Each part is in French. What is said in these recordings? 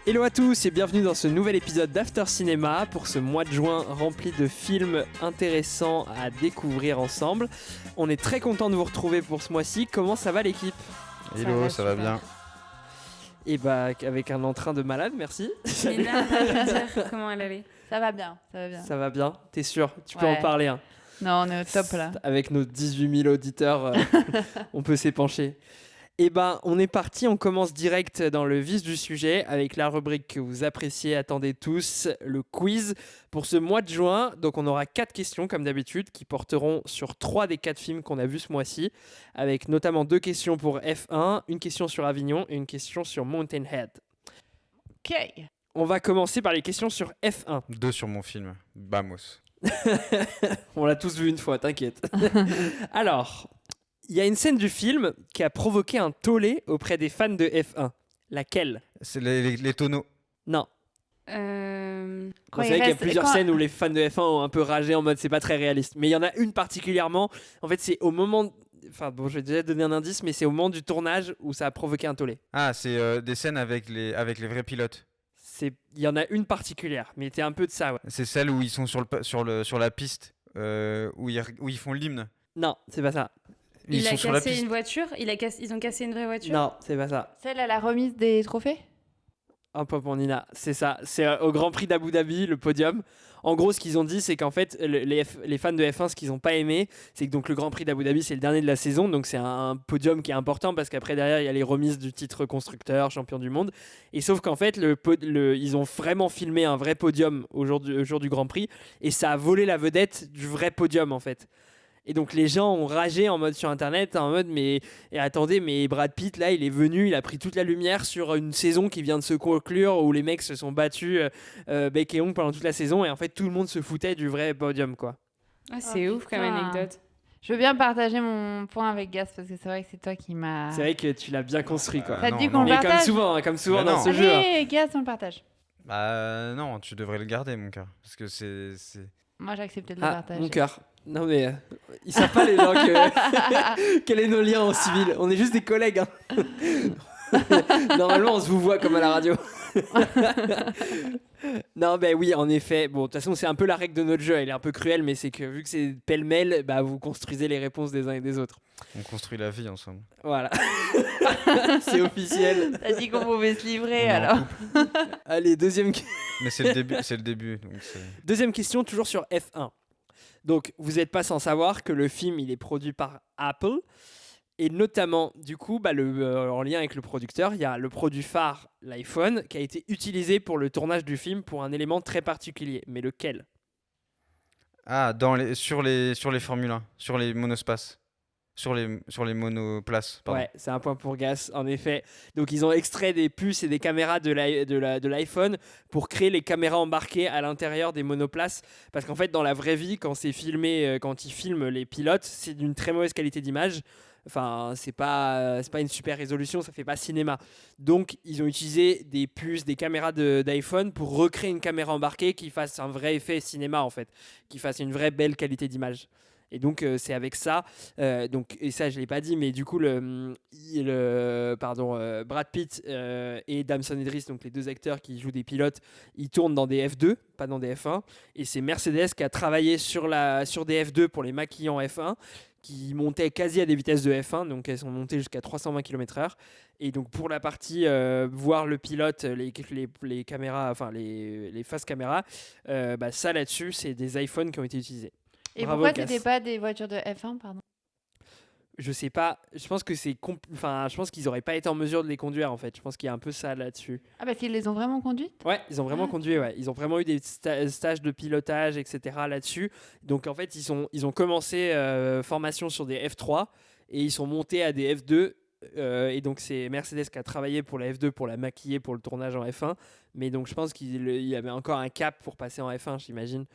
Hello à tous et bienvenue dans ce nouvel épisode d'After Cinéma pour ce mois de juin rempli de films intéressants à découvrir ensemble. On est très content de vous retrouver pour ce mois-ci. Comment ça va l'équipe ? Hello, ça va bien. Et bah avec un entrain de malade, merci. Léna, je veux dire, comment elle allait ? Ça va bien, ça va bien. Ça va bien, t'es sûr ? Tu peux Ouais. en parler hein. Non, on est au top là. Avec nos 18 000 auditeurs, on peut s'épancher. Et ben, on est parti, on commence direct dans le vif du sujet avec la rubrique que vous appréciez, attendez tous, le quiz pour ce mois de juin. Donc on aura 4 questions comme d'habitude qui porteront sur 3 des 4 films qu'on a vus ce mois-ci, avec notamment 2 questions pour F1, une question sur Avignon et une question sur Mountain Head. Ok. On va commencer par les questions sur F1. 2 sur mon film, Vamos. On l'a tous vu une fois, t'inquiète. Alors, il y a une scène du film qui a provoqué un tollé auprès des fans de F1. Laquelle ? C'est les tonneaux. Non. Quand Vous il savez qu'il y a reste- plusieurs quand- scènes où les fans de F1 ont un peu ragé en mode c'est pas très réaliste. Mais il y en a une particulièrement. En fait, c'est au moment. Enfin, bon, je vais déjà donner un indice, mais c'est au moment du tournage où ça a provoqué un tollé. Ah, c'est des scènes avec les vrais pilotes. Il y en a une particulière, mais c'était un peu de ça, ouais. C'est celle où ils sont sur la piste, où ils font l'hymne. Non, c'est pas ça. Ils Il a sont sur la cassé piste. une voiture, ils ont cassé une vraie voiture. Non, c'est pas ça. Celle à la remise des trophées. Un peu pour Nina, c'est ça. C'est au Grand Prix d'Abu Dhabi, le podium. En gros, ce qu'ils ont dit, c'est qu'en fait, les fans de F1, ce qu'ils n'ont pas aimé, c'est que donc, le Grand Prix d'Abu Dhabi, c'est le dernier de la saison. Donc, c'est un podium qui est important parce qu'après, derrière, il y a les remises du titre constructeur, champion du monde. Et sauf qu'en fait, ils ont vraiment filmé un vrai podium au jour du Grand Prix. Et ça a volé la vedette du vrai podium, en fait. Et donc les gens ont ragé en mode sur internet, en mode mais attendez, mais Brad Pitt là il est venu, il a pris toute la lumière sur une saison qui vient de se conclure où les mecs se sont battus bec et ongle pendant toute la saison et en fait tout le monde se foutait du vrai podium quoi. Ah, c'est Oh, ouf comme putain. anecdote. Je veux bien partager mon point avec Gas parce que c'est vrai que c'est toi qui m'as. C'est vrai que tu l'as bien construit quoi. Ça te non, dit non. qu'on le Mais partage comme souvent Bah dans non. ce jeu. Allez, Gas, on le partage. Bah non, tu devrais le garder, mon cœur. Parce que c'est... Moi, j'ai accepté de le Ah partager. mon cœur. Non mais ils savent pas les gens que quel est nos liens en civil. On est juste des collègues. Hein. Normalement on se vous voit comme à la radio. Non, ben oui, en effet. Bon, de toute façon, c'est un peu la règle de notre jeu. Elle est un peu cruelle, mais c'est que vu que c'est pêle-mêle, bah, vous construisez les réponses des uns et des autres. On construit la vie ensemble. Voilà. C'est officiel. T'as dit qu'on pouvait se livrer On est en alors. couple. Allez, deuxième Mais c'est le début. Donc deuxième question, toujours sur F1. Donc, vous n'êtes pas sans savoir que le film, il est produit par Apple. Et notamment, du coup, bah, en lien avec le producteur, il y a le produit phare, l'iPhone, qui a été utilisé pour le tournage du film pour un élément très particulier. Mais lequel ? Ah, sur les Formule 1, sur les monospaces, sur les monoplaces, pardon. Ouais, c'est un point pour Gas, en effet. Donc, ils ont extrait des puces et des caméras de l'iPhone pour créer les caméras embarquées à l'intérieur des monoplaces. Parce qu'en fait, dans la vraie vie, quand c'est filmé, quand ils filment les pilotes, c'est d'une très mauvaise qualité d'image. Enfin, c'est pas une super résolution, ça fait pas cinéma. Donc, ils ont utilisé des puces, des caméras d'iPhone pour recréer une caméra embarquée qui fasse un vrai effet cinéma, en fait, qui fasse une vraie belle qualité d'image. Et donc, c'est avec ça. Et ça, je l'ai pas dit, mais du coup, Brad Pitt et Damson Idris, donc les deux acteurs qui jouent des pilotes, ils tournent dans des F2, pas dans des F1. Et c'est Mercedes qui a travaillé sur des F2 pour les maquiller en F1, qui montaient quasi à des vitesses de F1, donc elles sont montées jusqu'à 320 km/h. Et donc pour la partie voir le pilote, les caméras, enfin les faces caméra, ça là-dessus, c'est des iPhones qui ont été utilisés. Et Bravo, pourquoi Cass. c'était pas des voitures de F1, pardon? Je sais pas, je pense que je pense qu'ils auraient pas été en mesure de les conduire en fait. Je pense qu'il y a un peu ça là-dessus. Ah, parce qu'ils les ont vraiment conduites? Ouais, ils ont vraiment Ah. conduit, ouais. Ils ont vraiment eu des stages de pilotage, etc. là-dessus. Donc en fait, ils ont commencé formation sur des F3 et ils sont montés à des F2. Et donc c'est Mercedes qui a travaillé pour la F2 pour la maquiller pour le tournage en F1. Mais donc je pense qu'il y avait encore un cap pour passer en F1, j'imagine.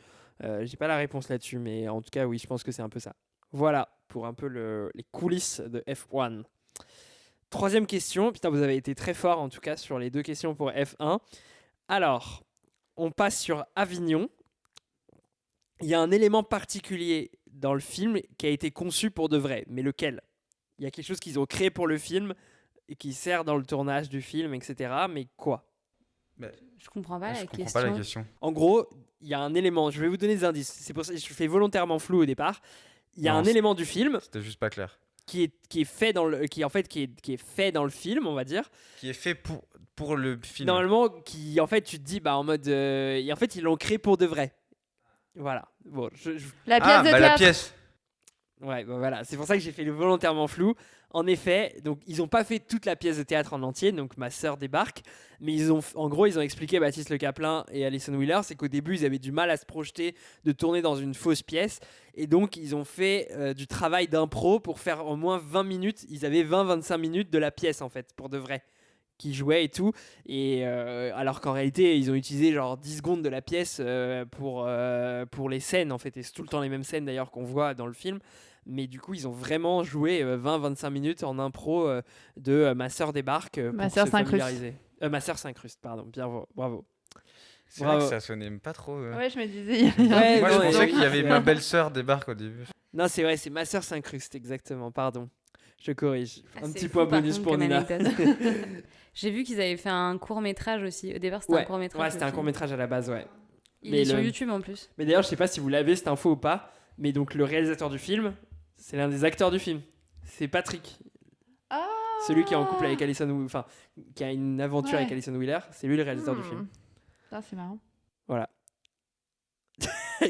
J'ai pas la réponse là-dessus, mais en tout cas, oui, je pense que c'est un peu ça. Voilà, pour un peu les coulisses de F1. Troisième question. Putain, vous avez été très fort en tout cas sur les 2 questions pour F1. Alors, on passe sur Avignon. Il y a un élément particulier dans le film qui a été conçu pour de vrai, mais lequel ? Il y a quelque chose qu'ils ont créé pour le film et qui sert dans le tournage du film, etc. Mais quoi ? Je comprends pas Je la comprends question. pas la question. En gros, il y a un élément, je vais vous donner des indices, c'est pour ça que je fais volontairement flou au départ. Il y a Non, un élément du film C'était juste pas clair. qui est fait dans le qui est fait dans le film, on va dire. Qui est fait pour le film. Normalement, qui en fait tu te dis bah en mode et en fait ils l'ont créé pour de vrai. Voilà. Bon, La pièce de la théâtre. pièce. ouais, bah voilà, c'est pour ça que j'ai fait le volontairement flou. En effet, donc ils ont pas fait toute la pièce de théâtre en entier, donc Ma sœur débarque, mais en gros ils ont expliqué Baptiste Le Caplin et Alison Wheeler, c'est qu'au début ils avaient du mal à se projeter de tourner dans une fausse pièce, et donc ils ont fait du travail d'impro pour faire au moins 20 minutes. Ils avaient 20-25 minutes de la pièce en fait, pour de vrai, qui jouait et tout, et alors qu'en réalité ils ont utilisé genre 10 secondes de la pièce pour les scènes en fait, et c'est tout le temps les mêmes scènes d'ailleurs qu'on voit dans le film, mais du coup ils ont vraiment joué 20-25 minutes en impro de Ma sœur débarque Ma pour sœur se s'incruste. familiariser. Ma sœur s'incruste, pardon, bien bravo. C'est vrai que Bravo. ça sonnait même pas trop. Ouais, je me disais. il y a un Ouais, truc Moi, non, je mais- pensais qu'il y avait ma belle-sœur débarque au début. Non, c'est vrai, c'est Ma sœur s'incruste, exactement, pardon. Je corrige. Ah, Un c'est petit fou, point par bonus contre, pour comme Nina. anecdote. J'ai vu qu'ils avaient fait un court-métrage aussi. Au départ, c'était un Ouais, court-métrage. ouais, c'était le un film. court-métrage à la base, ouais. Il Mais est sur le- YouTube en plus. Mais d'ailleurs, je sais pas si vous l'avez cette info ou pas, mais donc le réalisateur du film, c'est l'un des acteurs du film. C'est Patrick, Ah. celui qui est en couple avec Alison, enfin, qui a une aventure Ouais. avec Alison Wheeler. C'est lui le réalisateur du film. Ça, c'est marrant. Voilà.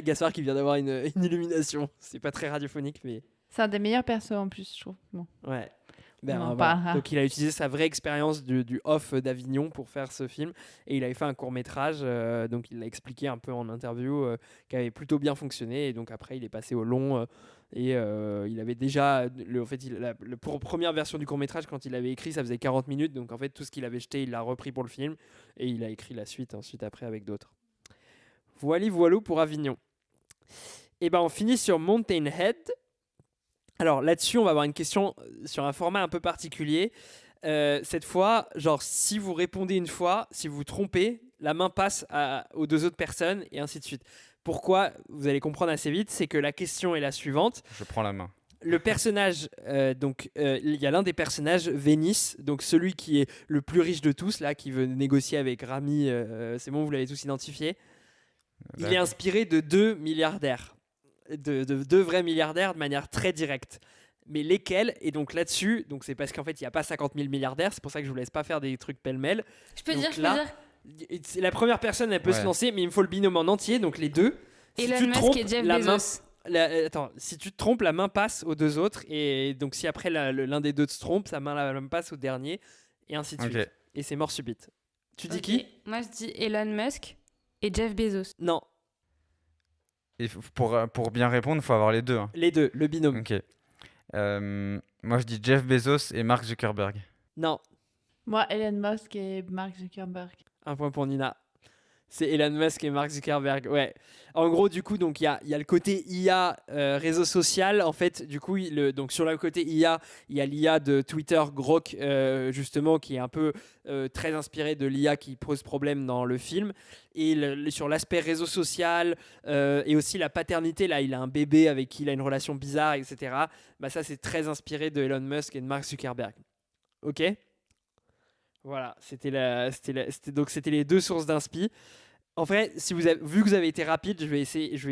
Gaspard qui vient d'avoir une illumination. C'est pas très radiophonique, mais C'est un des meilleurs persos en plus, je trouve. Bon. ouais. On en Voilà. parlera. Donc il a utilisé sa vraie expérience du off d'Avignon pour faire ce film, et il avait fait un court métrage, donc il l'a expliqué un peu en interview, qui avait plutôt bien fonctionné, et donc après il est passé au long, et il avait déjà, en fait la première version du court métrage quand il l'avait écrit ça faisait 40 minutes, donc en fait tout ce qu'il avait jeté il l'a repris pour le film, et il a écrit la suite ensuite après avec d'autres. Voilou pour Avignon. Et ben on finit sur Mountain Head. Alors là-dessus, on va avoir une question sur un format un peu particulier. Cette fois, genre si vous répondez une fois, si vous vous trompez, la main passe aux deux autres personnes et ainsi de suite. Pourquoi? Vous allez comprendre assez vite. C'est que la question est la suivante. Je prends la main. Le personnage, il y a l'un des personnages, Vénice, donc celui qui est le plus riche de tous, là, qui veut négocier avec Rami. C'est bon, vous l'avez tous identifié. Il est inspiré de deux milliardaires, de deux vrais milliardaires de manière très directe. Mais lesquels? Et donc là-dessus, donc c'est parce qu'en fait il n'y a pas 50 000 milliardaires, c'est pour ça que je vous laisse pas faire des trucs pêle-mêle. Je peux Donc dire, je là, peux dire. La première personne elle peut Ouais. se lancer, mais il me faut le binôme en entier, donc les deux. Si Elon tu te Musk trompes, et Jeff la main- Bezos. Attends, si tu te trompes, la main passe aux deux autres, et donc si après l'un des deux se trompe, la main passe au dernier, et ainsi de Ok. suite. Et c'est mort subite. Tu dis Ok. qui? Moi, je dis Elon Musk et Jeff Bezos. Non, Et pour bien répondre, il faut avoir les deux. Hein. les deux, le binôme. Ok. Moi, je dis Jeff Bezos et Mark Zuckerberg. Non, Moi, Elon Musk et Mark Zuckerberg. un point pour Nina. C'est Elon Musk et Mark Zuckerberg. Ouais. En gros, du coup, donc il y a le côté IA réseau social. En fait, du coup, donc sur le côté IA, il y a l'IA de Twitter, Grok, justement, qui est un peu très inspiré de l'IA qui pose problème dans le film. Et sur l'aspect réseau social et aussi la paternité, là, il a un bébé avec qui il a une relation bizarre, etc. Bah ça, c'est très inspiré de Elon Musk et de Mark Zuckerberg. Ok. Voilà, c'était les deux sources d'inspi. En vrai, vu que vous avez été rapide, je vais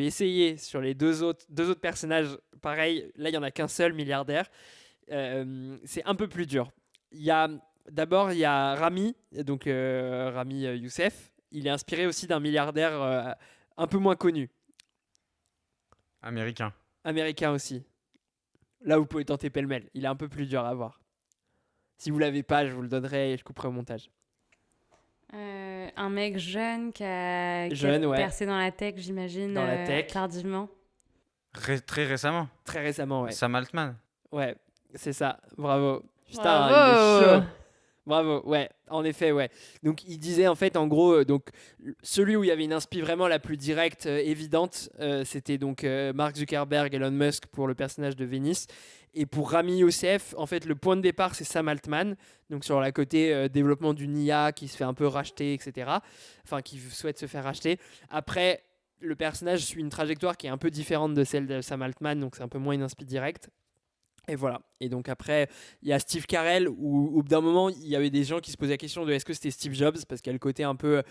essayer sur les deux autres personnages. Pareil, là, il n'y en a qu'un seul milliardaire. C'est un peu plus dur. D'abord, il y a Rami, donc Rami Youssef. Il est inspiré aussi d'un milliardaire un peu moins connu, Américain. américain aussi. Là, vous pouvez tenter pêle-mêle. Il est un peu plus dur à voir. Si vous l'avez pas, je vous le donnerai et je couperai au montage. Un mec jeune qui a Jeune, ouais. percé dans la tech, j'imagine. Dans la tech. Tardivement. Très récemment. Très récemment, ouais. Sam Altman. Ouais, c'est ça. Bravo. Putain, Bravo. il est chaud. Bravo, ouais, en effet, ouais. Donc il disait en fait, en gros, donc celui où il y avait une inspi vraiment la plus directe, évidente, c'était donc Mark Zuckerberg, Elon Musk pour le personnage de Vénice. Et pour Rami Youssef, en fait, le point de départ, c'est Sam Altman, donc sur la côté développement d'une IA qui se fait un peu racheter, etc. Enfin, qui souhaite se faire racheter. Après, le personnage suit une trajectoire qui est un peu différente de celle de Sam Altman, donc c'est un peu moins une inspi directe. Et voilà. Et donc après, il y a Steve Carell, où au bout d'un moment, il y avait des gens qui se posaient la question de est-ce que c'était Steve Jobs, parce qu'il y a le côté un peu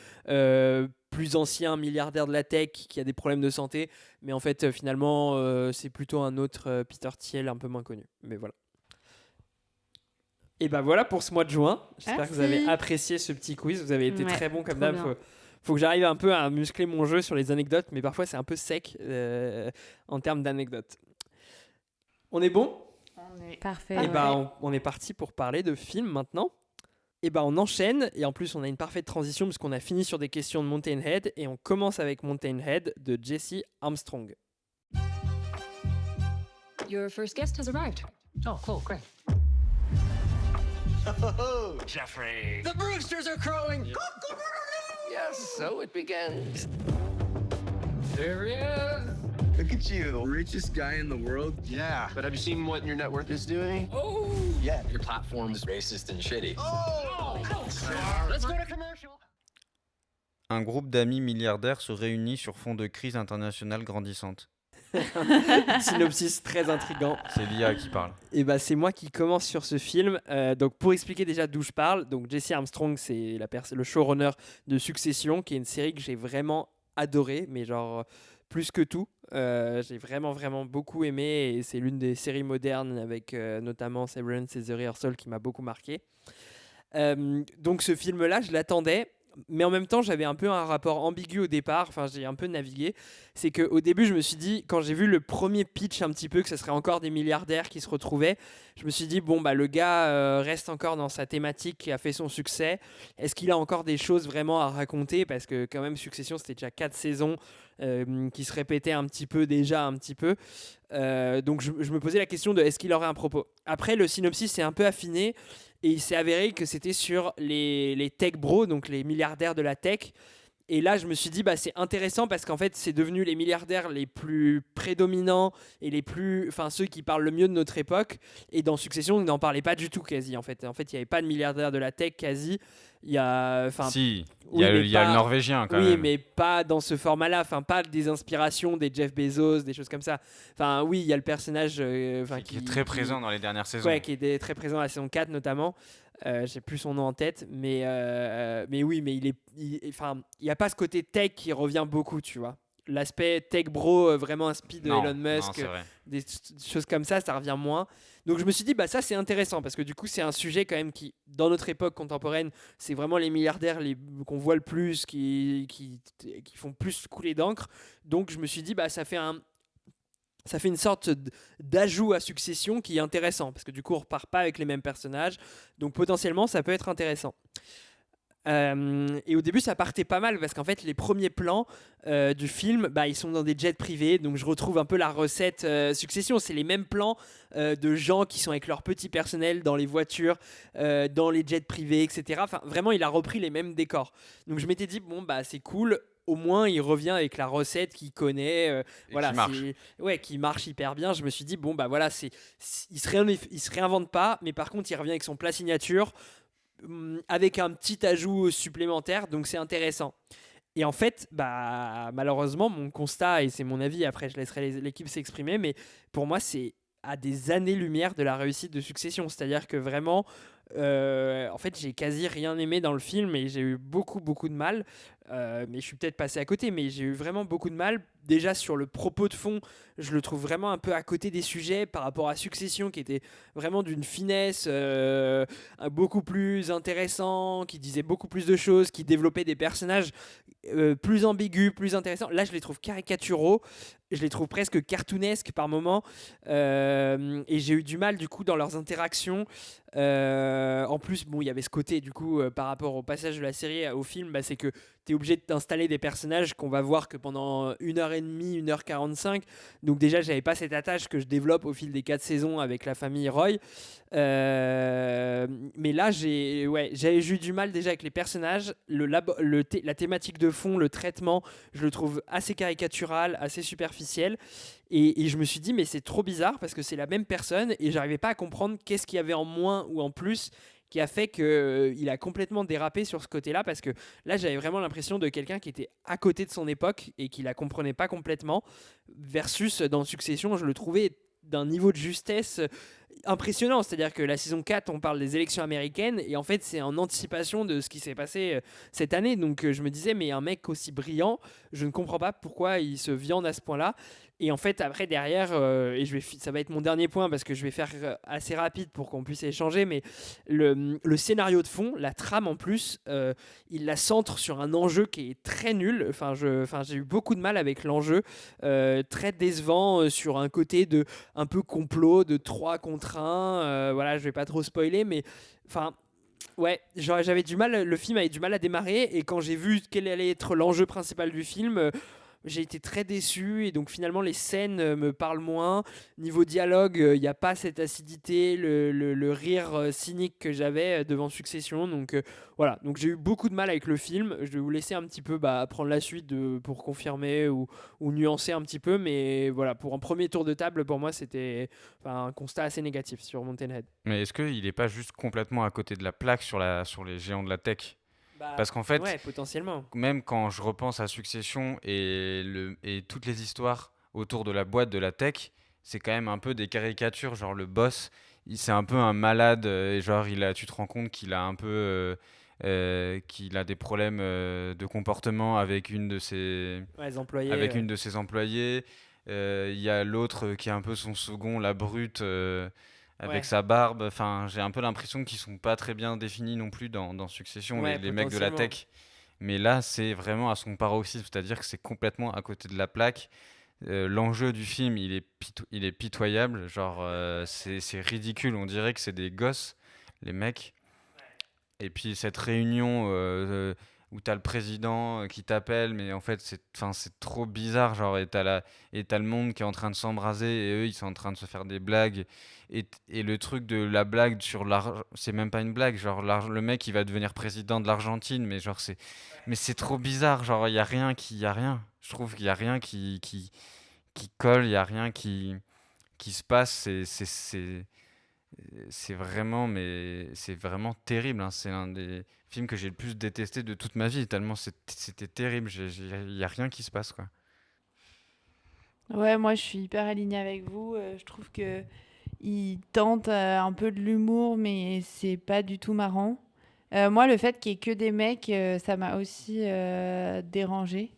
plus ancien, milliardaire de la tech, qui a des problèmes de santé. Mais en fait, finalement, c'est plutôt un autre Peter Thiel, un peu moins connu. Mais voilà. Et ben voilà pour ce mois de juin. J'espère que vous avez Merci. apprécié ce petit quiz. Vous avez été Ouais, très bon comme trop d'hab. bien. Faut que j'arrive un peu à muscler mon jeu sur les anecdotes, mais parfois c'est un peu sec en termes d'anecdotes. On est bon ? On est Parfait. Et ouais. ben on est parti pour parler de films maintenant. Et ben on enchaîne et en plus on a une parfaite transition puisqu'on a fini sur des questions de Mountain Head et on commence avec Mountain Head de Jesse Armstrong. Your first guest has arrived. Oh, cool, great. Oh, Jeffrey. The Brewsters are crowing. Yes, so it begins. There he is. Look at you, the richest guy in the world. Yeah, but have you seen what your net worth is doing? Oh. Yeah, your platform is racist and shitty. Oh. Let's go to commercial. Un groupe d'amis milliardaires se réunit sur fond de crise internationale grandissante. Synopsis très intriguant. C'est l'IA qui parle. Et bah c'est moi qui commence sur ce film. Donc pour expliquer déjà d'où je parle, donc Jesse Armstrong c'est le showrunner de Succession, qui est une série que j'ai vraiment adorée, mais genre plus que tout. J'ai vraiment beaucoup aimé et c'est l'une des séries modernes avec notamment Severance et The Rehearsal qui m'a beaucoup marqué. Donc ce film-là, je l'attendais. Mais en même temps, j'avais un peu un rapport ambigu au départ. Enfin, j'ai un peu navigué. C'est qu'au début, je me suis dit, quand j'ai vu le premier pitch un petit peu, que ce serait encore des milliardaires qui se retrouvaient, je me suis dit, bon, bah, le gars reste encore dans sa thématique qui a fait son succès. Est-ce qu'il a encore des choses vraiment à raconter ? Parce que, quand même, Succession, c'était déjà 4 saisons qui se répétaient un petit peu. Donc, je me posais la question de est-ce qu'il aurait un propos ? Après, le synopsis s'est un peu affiné. Et il s'est avéré que c'était sur les tech bros, donc les milliardaires de la tech. Et là, je me suis dit, bah, c'est intéressant parce qu'en fait, c'est devenu les milliardaires les plus prédominants et ceux qui parlent le mieux de notre époque. Et dans Succession, on n'en parlait pas du tout quasi. En fait, il n'y avait pas de milliardaires de la tech quasi. Si, il y a le Norvégien quand même. Oui, mais pas dans ce format-là. Enfin, pas des inspirations des Jeff Bezos, des choses comme ça. Enfin, oui, il y a le personnage qui est très présent dans les dernières saisons. Ouais, qui est très présent à la saison 4 notamment. J'ai plus son nom en tête, mais oui, mais il n'y a pas ce côté tech qui revient beaucoup, tu vois. L'aspect tech bro, vraiment inspi de Elon Musk, des choses comme ça revient moins. Donc je me suis dit, bah ça c'est intéressant parce que du coup c'est un sujet quand même qui, dans notre époque contemporaine, c'est vraiment les milliardaires qu'on voit le plus, qui font plus couler d'encre. Donc je me suis dit, bah ça fait une sorte d'ajout à Succession qui est intéressant parce que du coup on repart pas avec les mêmes personnages, donc potentiellement ça peut être intéressant. Et au début ça partait pas mal parce qu'en fait les premiers plans du film, bah, ils sont dans des jets privés, donc je retrouve un peu la recette Succession, c'est les mêmes plans de gens qui sont avec leur petit personnel dans les voitures, dans les jets privés, etc. Enfin vraiment il a repris les mêmes décors, donc je m'étais dit bon bah c'est cool, au moins il revient avec la recette qu'il connaît, voilà, qui marche hyper bien. Je me suis dit bon bah voilà, il se réinvente pas, mais par contre il revient avec son plat signature avec un petit ajout supplémentaire, donc c'est intéressant. Et en fait, bah malheureusement mon constat, et c'est mon avis, après je laisserai l'équipe s'exprimer, mais pour moi c'est à des années-lumière de la réussite de Succession, c'est-à-dire que vraiment en fait j'ai quasi rien aimé dans le film et j'ai eu beaucoup de mal, mais je suis peut-être passé à côté, mais j'ai eu vraiment beaucoup de mal. Déjà sur le propos de fond, je le trouve vraiment un peu à côté des sujets par rapport à Succession qui était vraiment d'une finesse beaucoup plus intéressant, qui disait beaucoup plus de choses, qui développait des personnages plus ambigus, plus intéressants. Là je les trouve caricaturaux, je les trouve presque cartoonesques par moments, et j'ai eu du mal du coup dans leurs interactions. En plus, bon, il y avait ce côté du coup par rapport au passage de la série au film, bah, c'est que tu es obligé d'installer des personnages qu'on va voir que pendant 1h30, 1h45. Donc déjà, j'avais pas cette attache que je développe au fil des 4 saisons avec la famille Roy. Mais là, j'ai eu du mal déjà avec les personnages, la thématique de fond, le traitement, je le trouve assez caricatural, assez superficiel. Et je me suis dit, mais c'est trop bizarre parce que c'est la même personne et j'arrivais pas à comprendre qu'est-ce qu'il y avait en moins ou en plus qui a fait qu'il a complètement dérapé sur ce côté-là, parce que là, j'avais vraiment l'impression de quelqu'un qui était à côté de son époque et qui la comprenait pas complètement, versus dans Succession, je le trouvais d'un niveau de justesse impressionnant. C'est-à-dire que la saison 4, on parle des élections américaines et en fait, c'est en anticipation de ce qui s'est passé cette année. Donc, je me disais, mais un mec aussi brillant, je ne comprends pas pourquoi il se viande à ce point-là. Et en fait, après, derrière, et ça va être mon dernier point parce que je vais faire assez rapide pour qu'on puisse échanger, mais le scénario de fond, la trame en plus, il la centre sur un enjeu qui est très nul. J'ai eu beaucoup de mal avec l'enjeu, très décevant sur un côté de un peu complot de 3 contre 1. Voilà, je vais pas trop spoiler, mais enfin. Ouais, j'avais du mal, le film avait du mal à démarrer et quand j'ai vu quel allait être l'enjeu principal du film, j'ai été très déçu et donc finalement les scènes me parlent moins. Niveau dialogue, il n'y a pas cette acidité, le rire cynique que j'avais devant Succession. Donc voilà, donc j'ai eu beaucoup de mal avec le film. Je vais vous laisser un petit peu prendre la suite pour confirmer ou nuancer un petit peu. Mais voilà, pour un premier tour de table, pour moi, c'était un constat assez négatif sur Mountain Head. Mais est-ce qu'il n'est pas juste complètement à côté de la plaque sur les géants de la tech? Parce qu'en fait, ouais, potentiellement. même quand je repense à Succession et toutes les histoires autour de la boîte de la tech, c'est quand même un peu des caricatures. Genre le boss, c'est un peu un malade. Et genre, tu te rends compte qu'il a un peu, qu'il a des problèmes de comportement avec une de ses, employés. avec une de ses employées. Il y a l'autre qui est un peu son second, la brute. Avec sa barbe, enfin, j'ai un peu l'impression qu'ils sont pas très bien définis non plus dans Succession, les mecs de la tech. Mais là, c'est vraiment à son paroxysme, c'est-à-dire que c'est complètement à côté de la plaque. L'enjeu du film, il est pitoyable, genre c'est ridicule, on dirait que c'est des gosses, les mecs. Et puis cette réunion où t'as le président qui t'appelle, mais en fait c'est trop bizarre, genre, et t'as le monde qui est en train de s'embraser et eux ils sont en train de se faire des blagues et le truc de la blague sur l'argent, c'est même pas une blague, genre le mec il va devenir président de l'Argentine, mais genre c'est trop bizarre, genre il y a rien, je trouve qu'il y a rien qui colle, il y a rien qui se passe, c'est vraiment terrible, hein. C'est l'un des films que j'ai le plus détesté de toute ma vie, tellement c'était terrible. Il n'y a rien qui se passe, quoi. Ouais, moi je suis hyper alignée avec vous. Je trouve que il tente un peu de l'humour, mais c'est pas du tout marrant. Moi, le fait qu'il y ait que des mecs, ça m'a aussi dérangée.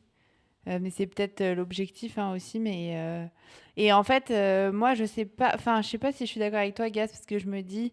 Mais c'est peut-être l'objectif hein, aussi. Et en fait, moi, je sais pas si je suis d'accord avec toi, Gas, parce que je me dis,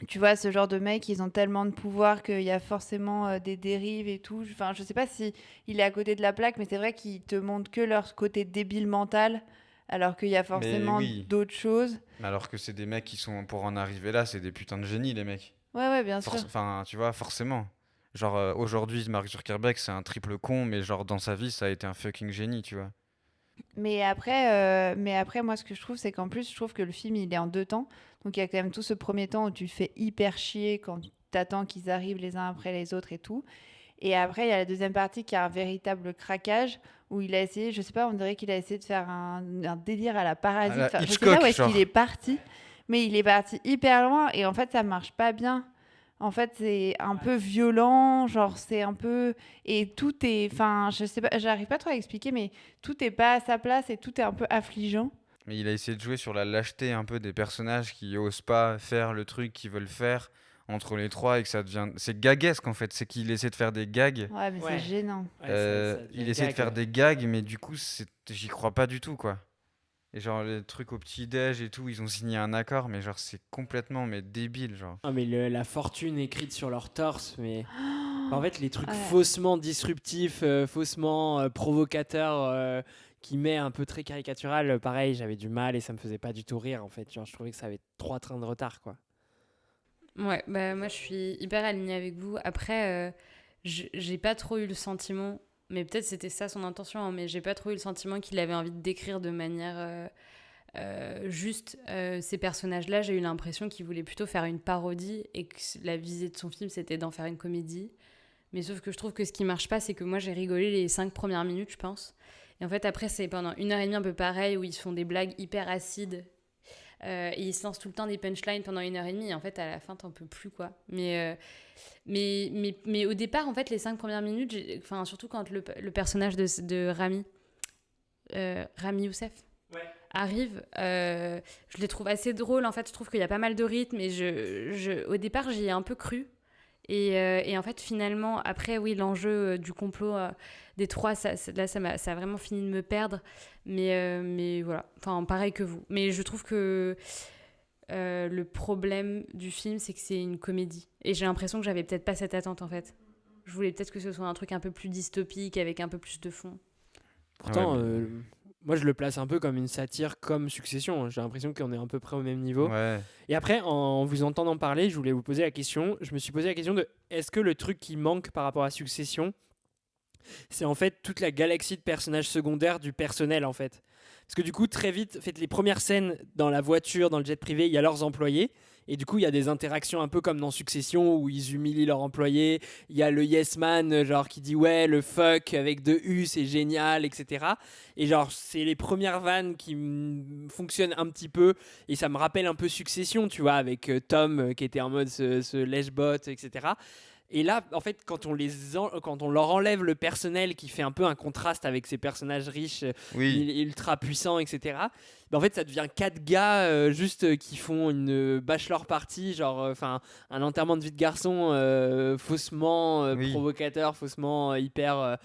tu vois, ce genre de mecs, ils ont tellement de pouvoir qu'il y a forcément des dérives et tout. Enfin, je sais pas si il est à côté de la plaque, mais c'est vrai qu'ils te montrent que leur côté débile mental, alors qu'il y a forcément d'autres choses. Alors que c'est des mecs qui sont, pour en arriver là, c'est des putains de génies, les mecs. Ouais, bien sûr. Enfin, tu vois, forcément. Genre, aujourd'hui, Mark Zuckerberg, c'est un triple con, mais genre, dans sa vie, ça a été un fucking génie, tu vois. Mais après, moi, ce que je trouve, c'est qu'en plus, je trouve que le film, il est en 2 temps. Donc, il y a quand même tout ce premier temps où tu fais hyper chier quand t'attends qu'ils arrivent les uns après les autres et tout. Et après, il y a la deuxième partie qui a un véritable craquage où il a essayé, je sais pas, on dirait qu'il a essayé de faire un délire à la Parasite. Enfin, je sais pas où est-ce qu'il est parti, mais il est parti hyper loin et en fait, ça marche pas bien. En fait, c'est un peu violent, genre c'est un peu... Et tout est... Enfin, je sais pas, j'arrive pas trop à expliquer, mais tout est pas à sa place et tout est un peu affligeant. Mais il a essayé de jouer sur la lâcheté un peu des personnages qui osent pas faire le truc qu'ils veulent faire entre les trois et que ça devient... C'est gaguesque en fait, c'est qu'il essaie de faire des gags. Ouais, mais c'est gênant. Il essaie de faire des gags, mais du coup, j'y crois pas du tout, quoi. Et genre, les trucs au petit-déj et tout, ils ont signé un accord, mais genre, c'est complètement débile, genre. Ah, mais la fortune écrite sur leur torse, mais... En fait, les trucs faussement disruptifs, faussement provocateurs, qui met un peu très caricatural, pareil, j'avais du mal et ça me faisait pas du tout rire, en fait. Genre, je trouvais que ça avait 3 trains de retard, quoi. Ouais, bah moi, je suis hyper alignée avec vous. Après, j'ai pas trop eu le sentiment... Mais peut-être c'était ça son intention, hein, mais j'ai pas trop eu le sentiment qu'il avait envie de décrire de manière juste ces personnages-là. J'ai eu l'impression qu'il voulait plutôt faire une parodie et que la visée de son film, c'était d'en faire une comédie. Mais sauf que je trouve que ce qui marche pas, c'est que moi, j'ai rigolé les 5 premières minutes, je pense. Et en fait, après, c'est pendant 1h30 un peu pareil, où ils se font des blagues hyper acides. Et ils se lancent tout le temps des punchlines pendant 1h30. Et en fait, à la fin, t'en peux plus, quoi. Mais au départ, en fait, les 5 premières minutes, surtout quand le personnage de Rami Youssef arrive, je les trouve assez drôles. En fait, je trouve qu'il y a pas mal de rythme et au départ, j'y ai un peu cru. Et en fait, finalement, après, oui, l'enjeu du complot des trois, ça a vraiment fini de me perdre. Mais voilà, enfin, pareil que vous. Mais je trouve que le problème du film, c'est que c'est une comédie. Et j'ai l'impression que j'avais peut-être pas cette attente, en fait. Je voulais peut-être que ce soit un truc un peu plus dystopique, avec un peu plus de fond. Pourtant, moi, je le place un peu comme une satire, comme Succession. J'ai l'impression qu'on est à peu près au même niveau. Ouais. Et après, en vous entendant parler, je voulais vous poser la question. Je me suis posé la question de est-ce que le truc qui manque par rapport à Succession, c'est en fait toute la galaxie de personnages secondaires du personnel, en fait. Parce que du coup, très vite, faites les premières scènes dans la voiture, dans le jet privé, il y a leurs employés. Et du coup, il y a des interactions un peu comme dans Succession où ils humilient leurs employés. Il y a le yes man, genre qui dit ouais, le fuck avec 2 U, c'est génial, etc. Et genre, c'est les premières vannes qui fonctionnent un petit peu. Et ça me rappelle un peu Succession, tu vois, avec Tom qui était en mode ce lèche-bot, etc. Et là, en fait, quand on leur enlève le personnel qui fait un peu un contraste avec ces personnages riches, ultra puissants, etc., en fait, ça devient 4 gars juste qui font une bachelor party, genre un enterrement de vie de garçon faussement provocateur, faussement hyper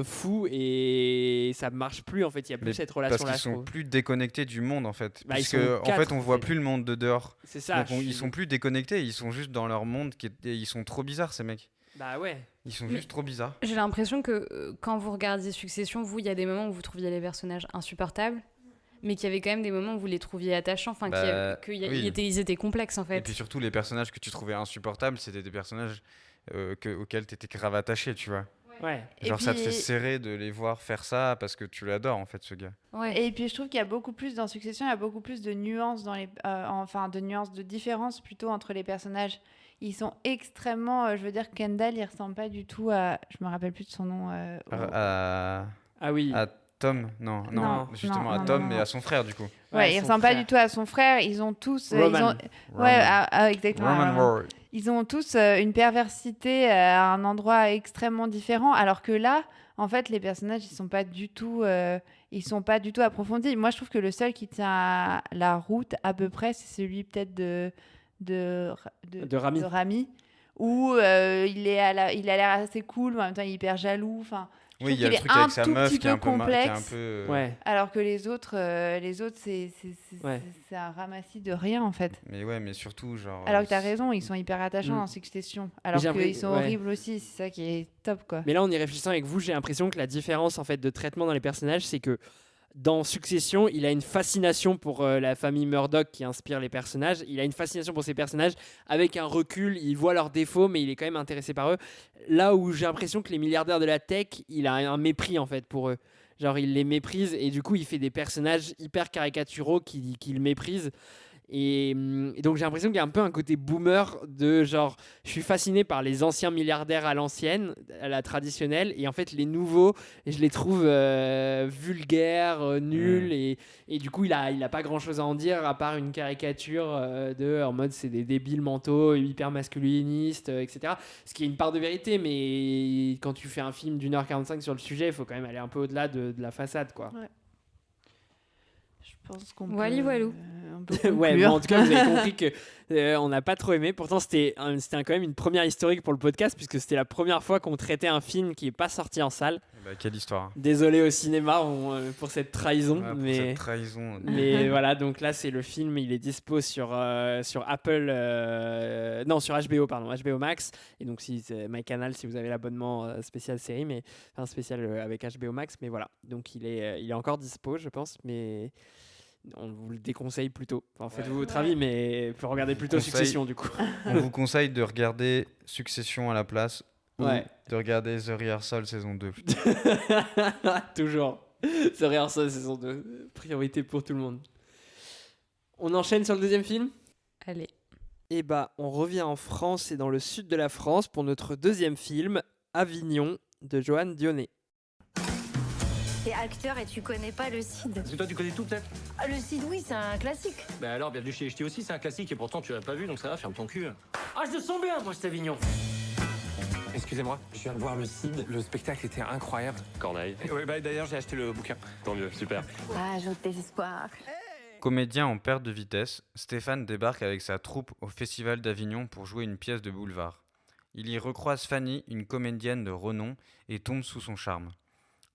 fou, et ça marche plus, en fait. Il n'y a plus cette relation-là. Parce qu'ils sont plus déconnectés du monde, en fait. Bah, parce qu'en fait, on voit plus le monde de dehors. C'est ça. Donc ils sont plus déconnectés, ils sont juste dans leur monde, ils sont trop bizarres, ces mecs. Bah ouais. Ils sont juste trop bizarres. J'ai l'impression que quand vous regardiez Succession, vous, il y a des moments où vous trouviez les personnages insupportables, mais qu'il y avait quand même des moments où vous les trouviez attachants, enfin ils étaient complexes, en fait. Et puis surtout, les personnages que tu trouvais insupportables, c'était des personnages auxquels tu étais grave attaché, tu vois. Ouais. Genre ça te fait serrer de les voir faire ça parce que tu l'adores, en fait, ce gars. Ouais. Et puis je trouve qu'il y a beaucoup plus dans Succession, il y a beaucoup plus de nuances de différences plutôt entre les personnages. Ils sont extrêmement, je veux dire, Kendall, il ressemble pas du tout à, je me rappelle plus de son nom. Ah oui. À Tom, non, justement à Tom, mais à son frère, du coup. Ouais, il ressemble pas du tout à son frère. Ils ont tous, Roman. exactement. Roman Ward. Ils ont tous une perversité à un endroit extrêmement différent, alors que là, en fait, les personnages, ils sont pas du tout approfondis. Moi, je trouve que le seul qui tient la route à peu près, c'est celui peut-être de Rami, où il a l'air assez cool, mais en même temps, il est hyper jaloux. Enfin, oui, il y a le truc avec sa meuf qui est un peu complexe, ouais. Alors que les autres c'est un ramassis de rien, en fait. Mais ouais, mais surtout genre. Alors que t'as raison, ils sont hyper attachants dans Succession, alors qu'ils sont horribles aussi. C'est ça qui est top, quoi. Mais là, en y réfléchissant avec vous, j'ai l'impression que la différence, en fait, de traitement dans les personnages, c'est que dans Succession, il a une fascination pour la famille Murdoch qui inspire les personnages. Il a une fascination pour ces personnages avec un recul. Il voit leurs défauts, mais il est quand même intéressé par eux. Là où j'ai l'impression que les milliardaires de la tech, il a un mépris, en fait, pour eux. Genre, il les méprise et du coup, il fait des personnages hyper caricaturaux qu'il méprise. Et donc j'ai l'impression qu'il y a un peu un côté boomer de genre, je suis fasciné par les anciens milliardaires à l'ancienne, à la traditionnelle, et en fait les nouveaux, je les trouve vulgaires, nuls, et du coup il a pas grand chose à en dire à part une caricature en mode c'est des débiles mentaux, hyper masculinistes, etc. Ce qui est une part de vérité, mais quand tu fais un film d'1h45 sur le sujet, il faut quand même aller un peu au-delà de la façade, quoi. Ouais. Je pense qu'on Voilou. Ouais, bon, en tout cas, vous avez compris que on n'a pas trop aimé. Pourtant, c'était quand même une première historique pour le podcast, puisque c'était la première fois qu'on traitait un film qui n'est pas sorti en salle. Bah, quelle histoire. Désolé au cinéma pour cette trahison. Cette trahison. Mais voilà, donc là, c'est le film. Il est dispo sur Apple... non, sur HBO, pardon. HBO Max. Et donc, c'est MyCanal, si vous avez l'abonnement spécial série, mais enfin spécial avec HBO Max. Mais voilà, donc il est encore dispo, je pense, mais... On vous le déconseille plutôt. Enfin, faites-vous votre avis, mais faut regarder plutôt Succession, du coup. On vous conseille de regarder Succession à la place ou de regarder The Rehearsal saison 2. Toujours. The Rehearsal saison 2. Priorité pour tout le monde. On enchaîne sur le deuxième film ? Allez. Et on revient en France et dans le sud de la France pour notre deuxième film, Avignon, de Joanne Dionnet. T'es acteur et tu connais pas le Cid. Parce que toi, tu connais tout, peut-être ? Ah, le Cid, oui, c'est un classique. Bah alors, Bienvenue chez les Ch'tis aussi, c'est un classique, et pourtant, tu l'as pas vu, donc ça va, ferme ton cul. Ah, je le sens bien, moi, cet Avignon. Excusez-moi, je viens de voir le CID. Le spectacle était incroyable. Corneille. Ouais, d'ailleurs, j'ai acheté le bouquin. Tant mieux, super. Ajoute tes espoirs. Comédien en perte de vitesse, Stéphane débarque avec sa troupe au Festival d'Avignon pour jouer une pièce de boulevard. Il y recroise Fanny, une comédienne de renom, et tombe sous son charme.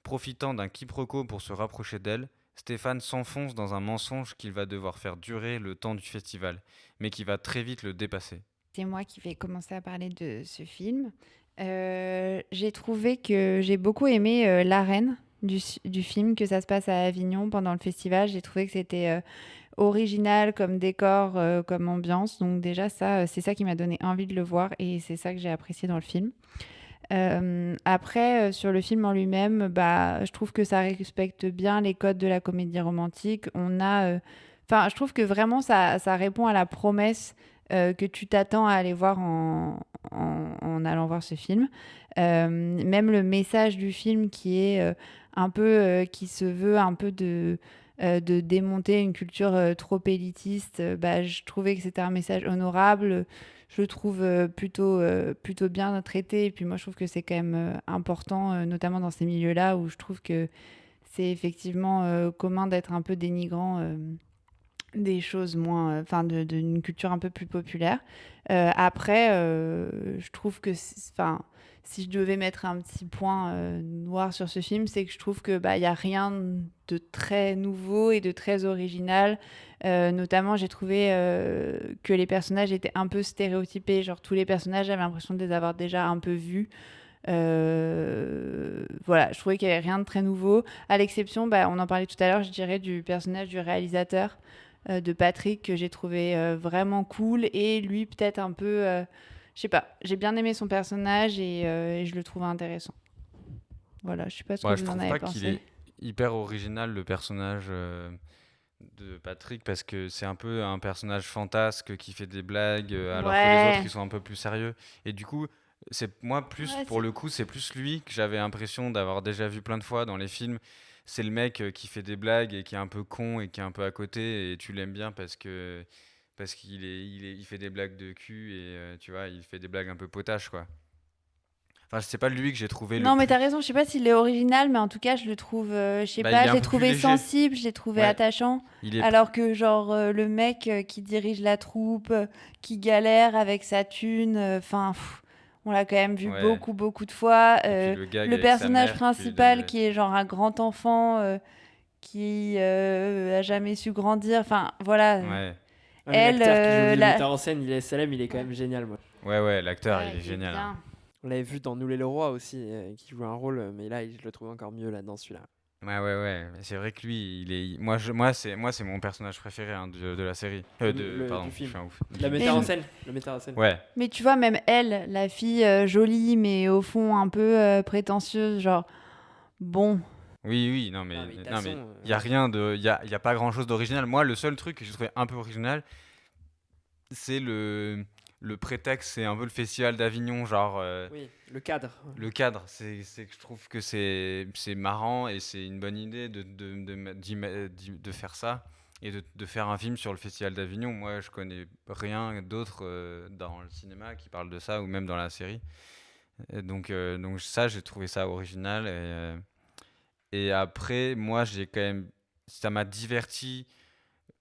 Profitant d'un quiproquo pour se rapprocher d'elle, Stéphane s'enfonce dans un mensonge qu'il va devoir faire durer le temps du festival, mais qui va très vite le dépasser. C'est moi qui vais commencer à parler de ce film. J'ai trouvé que j'ai beaucoup aimé l'arène du film, que ça se passe à Avignon pendant le festival. J'ai trouvé que c'était original comme décor, comme ambiance. Donc déjà, c'est ça qui m'a donné envie de le voir et c'est ça que j'ai apprécié dans le film. Après, sur le film en lui-même, je trouve que ça respecte bien les codes de la comédie romantique. Je trouve que vraiment ça répond à la promesse que tu t'attends à aller voir en allant voir ce film. Même le message du film qui est qui se veut un peu de démonter une culture trop élitiste, je trouvais que c'était un message honorable. Je le trouve plutôt bien traité. Et puis moi, je trouve que c'est quand même important, notamment dans ces milieux-là, où je trouve que c'est effectivement commun d'être un peu dénigrant des choses moins... d'une culture un peu plus populaire. Après, je trouve que... si je devais mettre un petit point noir sur ce film, c'est que je trouve que y a rien de très nouveau et de très original. Notamment, j'ai trouvé que les personnages étaient un peu stéréotypés. Genre, tous les personnages, j'avais l'impression de les avoir déjà un peu vus. Voilà, je trouvais qu'il n'y avait rien de très nouveau. À l'exception, on en parlait tout à l'heure, je dirais, du personnage du réalisateur, de Patrick, que j'ai trouvé vraiment cool. Et lui, peut-être un peu... je sais pas, j'ai bien aimé son personnage et je le trouve intéressant. Voilà, je sais pas ce que vous en avez pensé. Je trouve pas qu'il est hyper original, le personnage de Patrick, parce que c'est un peu un personnage fantasque qui fait des blagues, alors que les autres, ils sont un peu plus sérieux. Et du coup, le coup, c'est plus lui que j'avais l'impression d'avoir déjà vu plein de fois dans les films. C'est le mec qui fait des blagues et qui est un peu con et qui est un peu à côté, et tu l'aimes bien parce qu'il fait des blagues de cul et tu vois, il fait des blagues un peu potaches, quoi. Enfin, c'est pas lui que j'ai trouvé Non, mais t'as raison, je sais pas s'il est original, mais en tout cas, je le trouve, je l'ai trouvé sensible, je l'ai trouvé attachant. Alors que, genre, le mec qui dirige la troupe, qui galère avec sa thune, on l'a quand même vu beaucoup de fois. Le personnage principal qui est genre un grand enfant qui a jamais su grandir, voilà. Ouais. L'acteur qui joue le metteur en scène, il est quand même génial, moi. Ouais, l'acteur, il est génial. Hein. On l'avait vu dans Nous les Leroy aussi, qui joue un rôle, mais là, je le trouve encore mieux là dans celui-là. Ouais. C'est vrai que lui, moi, c'est mon personnage préféré de la série. Du film. Le metteur en scène. Ouais. Mais tu vois, même elle, la fille jolie, mais au fond un peu prétentieuse, genre, bon... Oui, non mais il y a rien de, il y a pas grand chose d'original. Moi, le seul truc que j'ai trouvé un peu original, c'est le prétexte, c'est un peu le festival d'Avignon, genre. Oui, le cadre. Le cadre, c'est que je trouve que c'est marrant et c'est une bonne idée de faire ça et de faire un film sur le festival d'Avignon. Moi, je connais rien d'autre dans le cinéma qui parle de ça ou même dans la série. Et donc ça, j'ai trouvé ça original et après, moi, ça m'a diverti,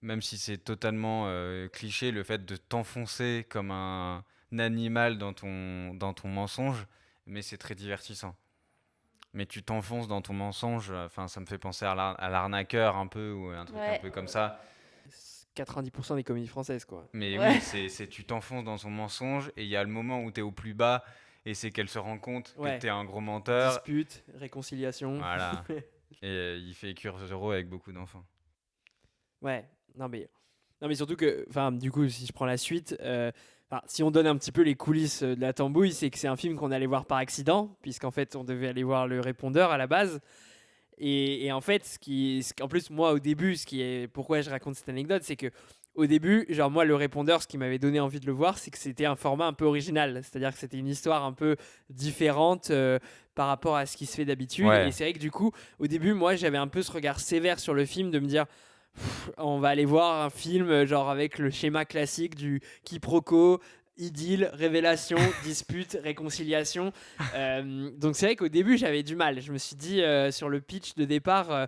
même si c'est totalement cliché, le fait de t'enfoncer comme un animal dans ton mensonge, mais c'est très divertissant. Mais tu t'enfonces dans ton mensonge, ça me fait penser à l'arnaqueur un peu, ou un truc un peu comme ça. 90% des comédies françaises, quoi. Mais oui, tu t'enfonces dans son mensonge, et il y a le moment où t'es au plus bas, et c'est qu'elle se rend compte que t'es un gros menteur. Dispute, réconciliation. Voilà. Et il fait cure zéro avec beaucoup d'enfants. Ouais, non mais surtout que, du coup, si je prends la suite, si on donne un petit peu les coulisses de La Tambouille, c'est que c'est un film qu'on allait voir par accident, puisqu'en fait, on devait aller voir Le Répondeur à la base. Et en fait, en plus, moi, au début, pourquoi je raconte cette anecdote, c'est que au début, genre moi, Le Répondeur, ce qui m'avait donné envie de le voir, c'est que c'était un format un peu original. C'est-à-dire que c'était une histoire un peu différente par rapport à ce qui se fait d'habitude. Ouais. Et c'est vrai que du coup, au début, moi, j'avais un peu ce regard sévère sur le film de me dire... on va aller voir un film genre avec le schéma classique du quiproquo, idylle, révélation, dispute, réconciliation. Donc c'est vrai qu'au début j'avais du mal. Je me suis dit sur le pitch de départ,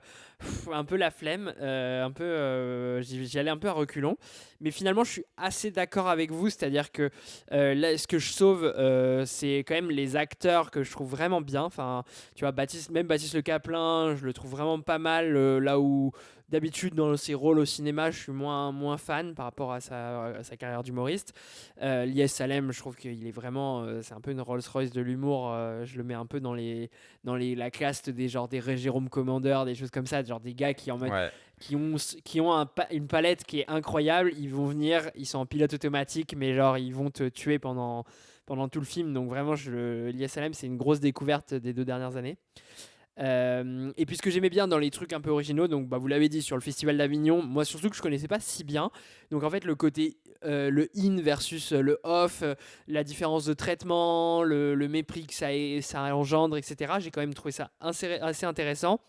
un peu la flemme, j'y allais un peu à reculons. Mais finalement je suis assez d'accord avec vous, c'est-à-dire que là, ce que je sauve, c'est quand même les acteurs que je trouve vraiment bien. Enfin, tu vois, Baptiste Le Caplin, je le trouve vraiment pas mal. Là où d'habitude dans ses rôles au cinéma, je suis moins fan par rapport à sa carrière d'humoriste. Lies Salem, je trouve qu'il est vraiment, c'est un peu une Rolls-Royce de l'humour. Je le mets un peu dans la classe des Jérôme Commander, des choses comme ça, genre des gars qui ont une palette qui est incroyable. Ils vont venir, ils sont en pilote automatique, mais genre ils vont te tuer pendant tout le film. Donc vraiment, Lies Salem, c'est une grosse découverte des 2 dernières années. Et puis ce que j'aimais bien dans les trucs un peu originaux, donc vous l'avez dit sur le Festival d'Avignon, moi surtout que je connaissais pas si bien, donc en fait le côté le in versus le off, la différence de traitement, le mépris que ça engendre, etc. J'ai quand même trouvé ça assez intéressant.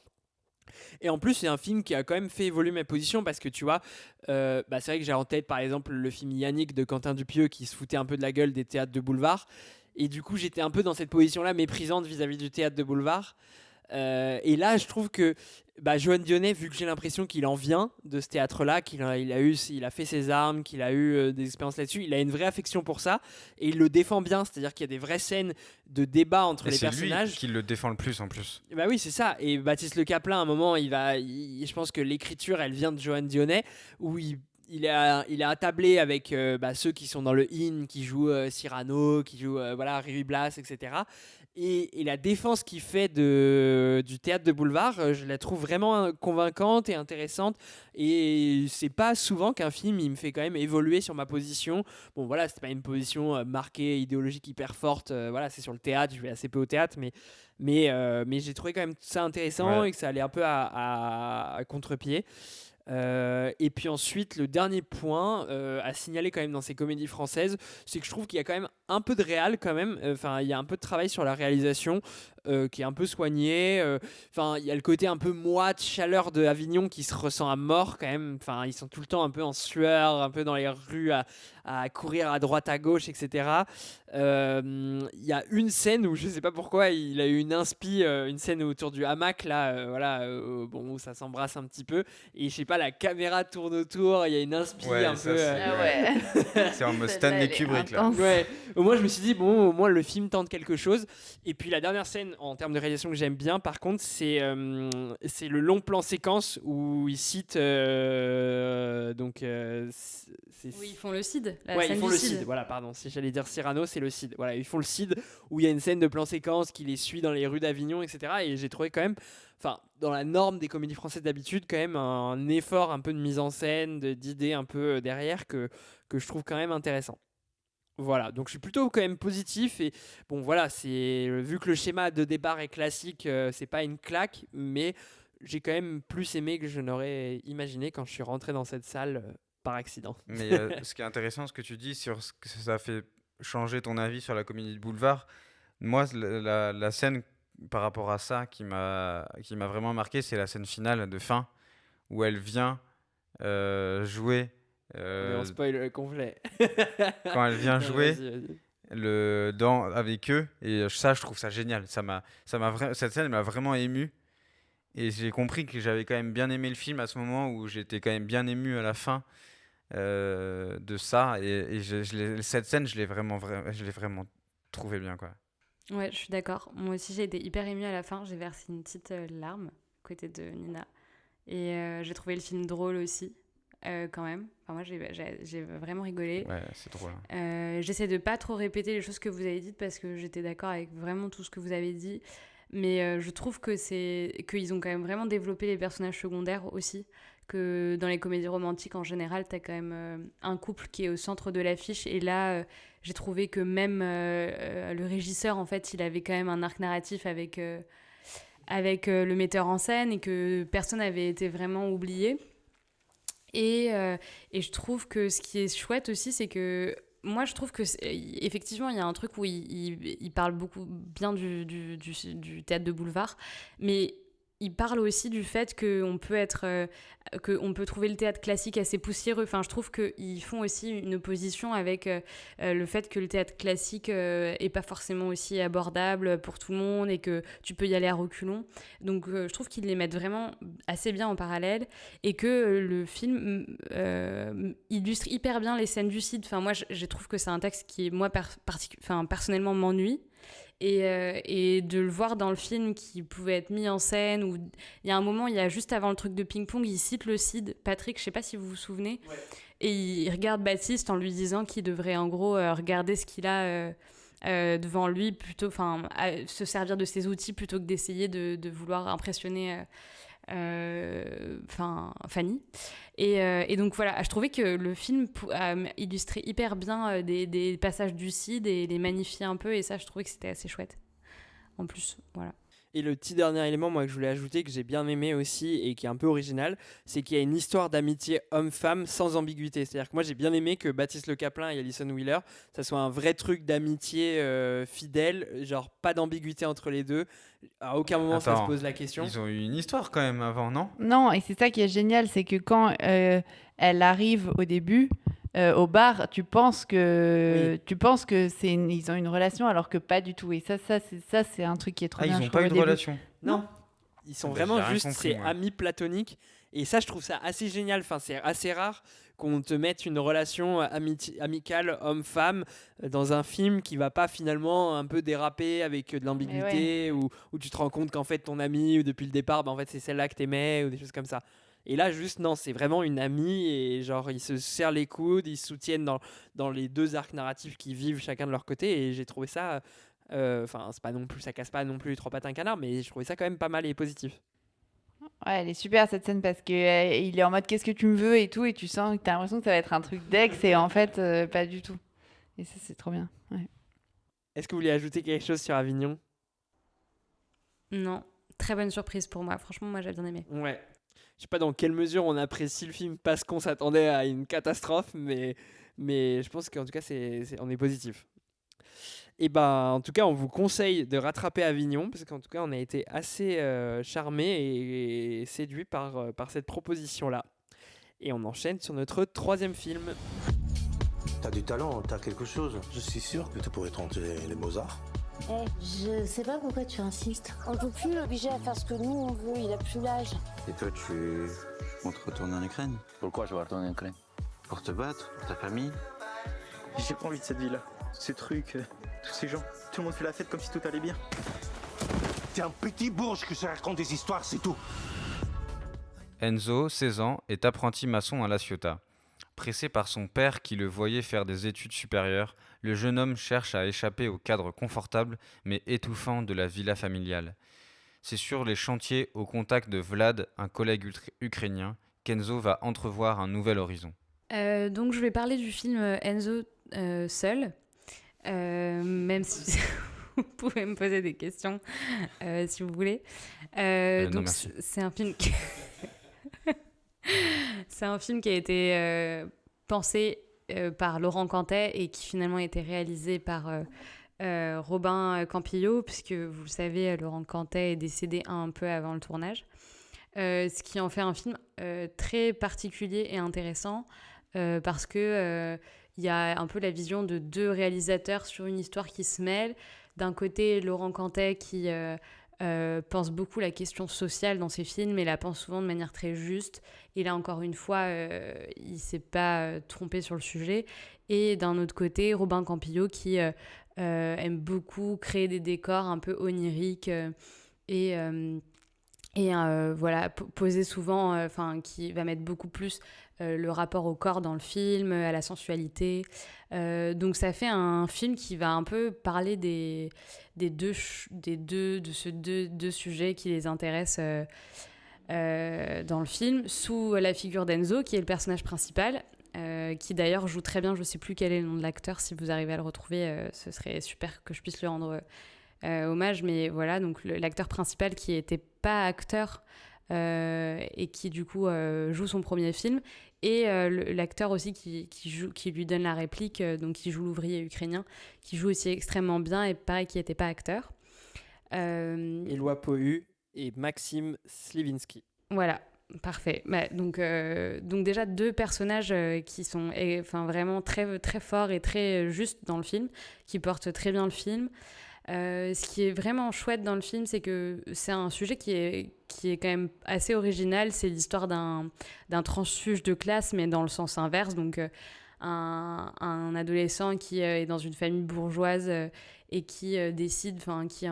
Et en plus c'est un film qui a quand même fait évoluer ma position, parce que tu vois, c'est vrai que j'ai en tête par exemple le film Yannick de Quentin Dupieux qui se foutait un peu de la gueule des théâtres de boulevard, et du coup j'étais un peu dans cette position là méprisante vis-à-vis du théâtre de boulevard. Et là, je trouve que Johan Dionnet, vu que j'ai l'impression qu'il en vient de ce théâtre-là, qu'il a fait ses armes, qu'il a eu des expériences là-dessus, il a une vraie affection pour ça et il le défend bien. C'est-à-dire qu'il y a des vraies scènes de débat entre les personnages. C'est lui qui le défend le plus en plus. Oui, c'est ça. Et Baptiste Le Caplin, à un moment, je pense que l'écriture, elle vient de Johan Dionnet, où il est attablé avec ceux qui sont dans le in, qui jouent Cyrano, qui jouent Ruy Blas, etc. Et la défense qu'il fait du théâtre de boulevard, je la trouve vraiment convaincante et intéressante. Et c'est pas souvent qu'un film il me fait quand même évoluer sur ma position. Bon voilà, c'est pas une position marquée, idéologique hyper forte. C'est sur le théâtre, je vais assez peu au théâtre, mais j'ai trouvé quand même ça intéressant, et que ça allait un peu à contre-pied. Et puis ensuite, le dernier point à signaler quand même dans ces comédies françaises, c'est que je trouve qu'il y a quand même un peu de réal quand même. Il y a un peu de travail sur la réalisation qui est un peu soigné. Il y a le côté un peu moite, chaleur de Avignon qui se ressent à mort quand même. Ils sont tout le temps un peu en sueur, un peu dans les rues à courir à droite à gauche, etc. Il y a une scène où je sais pas pourquoi il a eu une scène autour du hamac là, où ça s'embrasse un petit peu, et je sais pas, la caméra tourne autour, il y a une inspi un peu. C'est en mode Stanley Kubrick là. Ouais. Moi je me suis dit bon, au moins le film tente quelque chose. Et puis la dernière scène en termes de réalisation que j'aime bien, par contre, c'est le long plan séquence où il cite oui, ils font le Cid. Ils font le Cid. Voilà, pardon. Si j'allais dire Cyrano, c'est le Cid. Voilà, ils font le Cid où il y a une scène de plan séquence qui les suit dans les rues d'Avignon, etc. Et j'ai trouvé quand même, dans la norme des comédies françaises d'habitude, quand même un effort un peu de mise en scène, d'idées un peu derrière que je trouve quand même intéressant. Voilà, donc je suis plutôt quand même positif. Et bon, voilà, vu que le schéma de départ est classique, c'est pas une claque, mais j'ai quand même plus aimé que je n'aurais imaginé quand je suis rentré dans cette salle par accident. Mais ce qui est intéressant, ce que tu dis sur ce que ça fait changer ton avis sur la comédie de boulevard, moi, la scène par rapport à ça qui m'a vraiment marqué, c'est la scène finale de fin où elle vient jouer. On spoil complet. Quand elle vient jouer vas-y. avec eux, et ça, je trouve ça génial. Cette scène m'a vraiment ému, et j'ai compris que j'avais quand même bien aimé le film à ce moment où j'étais quand même bien ému à la fin de ça, et cette scène, je l'ai vraiment trouvé bien, quoi. Ouais, je suis d'accord. Moi aussi, j'ai été hyper émue à la fin. J'ai versé une petite larme à côté de Nina, et j'ai trouvé le film drôle aussi. Quand même. Moi, j'ai vraiment rigolé. Ouais, c'est drôle. J'essaie de pas trop répéter les choses que vous avez dites parce que j'étais d'accord avec vraiment tout ce que vous avez dit. Mais je trouve qu'ils ont quand même vraiment développé les personnages secondaires aussi. Que dans les comédies romantiques, en général, t'as quand même un couple qui est au centre de l'affiche. Et là, j'ai trouvé que même le régisseur, en fait, il avait quand même un arc narratif avec le metteur en scène, et que personne n'avait été vraiment oublié. Et je trouve que ce qui est chouette aussi, c'est que moi, je trouve que effectivement, il y a un truc où il parle beaucoup bien du théâtre de boulevard, mais il parle aussi du fait qu'on peut qu'on peut trouver le théâtre classique assez poussiéreux. Enfin, je trouve qu'ils font aussi une opposition avec le fait que le théâtre classique est pas forcément aussi abordable pour tout le monde et que tu peux y aller à reculons. Donc, je trouve qu'ils les mettent vraiment assez bien en parallèle et que le film illustre hyper bien les scènes du CID. Enfin, moi, je trouve que c'est un texte qui, moi, personnellement, m'ennuie. Et de le voir dans le film qui pouvait être mis en scène, où il y a un moment, il y a juste avant le truc de ping-pong, il cite le CID, Patrick, je sais pas si vous vous souvenez, et il regarde Baptiste en lui disant qu'il devrait en gros regarder ce qu'il a devant lui, plutôt, se servir de ses outils plutôt que d'essayer de vouloir impressionner Fanny. Et donc voilà, je trouvais que le film a illustré hyper bien des passages du CID et les magnifiait un peu, et ça je trouvais que c'était assez chouette en plus, voilà. Et le petit dernier élément, moi, que je voulais ajouter, que j'ai bien aimé aussi et qui est un peu original, c'est qu'il y a une histoire d'amitié homme-femme sans ambiguïté. C'est-à-dire que moi, j'ai bien aimé que Baptiste Le Caplin et Alison Wheeler, ça soit un vrai truc d'amitié fidèle, genre pas d'ambiguïté entre les deux. À aucun moment, ça se pose la question. Ils ont eu une histoire quand même avant, non ? Non, et c'est ça qui est génial, c'est que quand elle arrive au début au bar, tu penses que ils ont une relation alors que pas du tout. Et ça c'est un truc qui est trop bien. Ils n'ont pas eu de relation. Non. Ils sont vraiment juste amis platoniques. Et ça, je trouve ça assez génial. Enfin, c'est assez rare qu'on te mette une relation amicale homme-femme dans un film qui va pas finalement un peu déraper avec de l'ambiguïté, ou où tu te rends compte qu'en fait ton amie, ou depuis le départ, en fait c'est celle-là que t'aimais, ou des choses comme ça. Et là, juste, non, c'est vraiment une amie, et genre, ils se serrent les coudes, ils se soutiennent dans les deux arcs narratifs qui vivent chacun de leur côté, et j'ai trouvé ça, c'est pas non plus, ça casse pas non plus trois pattes un canard, mais je trouvais ça quand même pas mal et positif. Ouais, elle est super cette scène parce qu'il est en mode qu'est-ce que tu me veux et tout, et tu sens que t'as l'impression que ça va être un truc d'ex, et en fait, pas du tout. Et ça, c'est trop bien. Ouais. Est-ce que vous voulez ajouter quelque chose sur Avignon ? Non, très bonne surprise pour moi. Franchement, moi, j'ai bien aimé. Ouais. Je sais pas dans quelle mesure on apprécie le film parce qu'on s'attendait à une catastrophe, mais je pense qu'en tout cas, on est positif. Et en tout cas, on vous conseille de rattraper Avignon, parce qu'en tout cas, on a été assez charmés et séduits par cette proposition-là. Et on enchaîne sur notre troisième film. T'as du talent, t'as quelque chose. Je suis sûr que tu pourrais tenter les Beaux-Arts. Je sais pas pourquoi tu insistes. On peut plus l'obliger à faire ce que nous on veut, il a plus l'âge. Et toi, tu comptes retourner en Ukraine ? Pourquoi je vais retourner en Ukraine ? Pour te battre, pour ta famille ? J'ai pas envie de cette vie-là. Ces trucs, tous ces gens, tout le monde fait la fête comme si tout allait bien. T'es un petit bourge que se raconte des histoires, c'est tout. Enzo, 16 ans, est apprenti maçon à La Ciotat. Pressé par son père qui le voyait faire des études supérieures, le jeune homme cherche à échapper au cadre confortable mais étouffant de la villa familiale. C'est sur les chantiers au contact de Vlad, un collègue ukrainien, qu'Enzo va entrevoir un nouvel horizon. Donc je vais parler du film Enzo seul, même si vous pouvez me poser des questions si vous voulez. Donc c'est un film c'est un film qui a été pensé par Laurent Cantet et qui finalement a été réalisé par Robin Campillo, puisque vous le savez, Laurent Cantet est décédé un peu avant le tournage. Ce qui en fait un film très particulier et intéressant parce que il y a un peu la vision de deux réalisateurs sur une histoire qui se mêle. D'un côté, Laurent Cantet qui pense beaucoup la question sociale dans ses films et la pense souvent de manière très juste. Et là, encore une fois, il ne s'est pas trompé sur le sujet. Et d'un autre côté, Robin Campillo qui aime beaucoup créer des décors un peu oniriques voilà, poser souvent, qui va mettre beaucoup plus le rapport au corps dans le film, à la sensualité. Donc ça fait un film qui va un peu parler des deux sujets qui les intéressent dans le film, sous la figure d'Enzo, qui est le personnage principal, qui d'ailleurs joue très bien. Je ne sais plus quel est le nom de l'acteur. Si vous arrivez à le retrouver, ce serait super que je puisse lui rendre hommage. Mais voilà, donc l'acteur principal qui n'était pas acteur et qui du coup joue son premier film, et l'acteur aussi qui lui donne la réplique, donc qui joue l'ouvrier ukrainien, qui joue aussi extrêmement bien et pareil qui n'était pas acteur. Éloi Pohu et Maxime Sliwinski. Voilà. Parfait. Donc déjà 2 personnages qui sont vraiment très, très forts et très justes dans le film, qui portent très bien le film. Ce qui est vraiment chouette dans le film, c'est que c'est un sujet qui est quand même assez original. C'est l'histoire d'un transfuge de classe, mais dans le sens inverse. Donc un adolescent qui est dans une famille bourgeoise et qui décide, qui est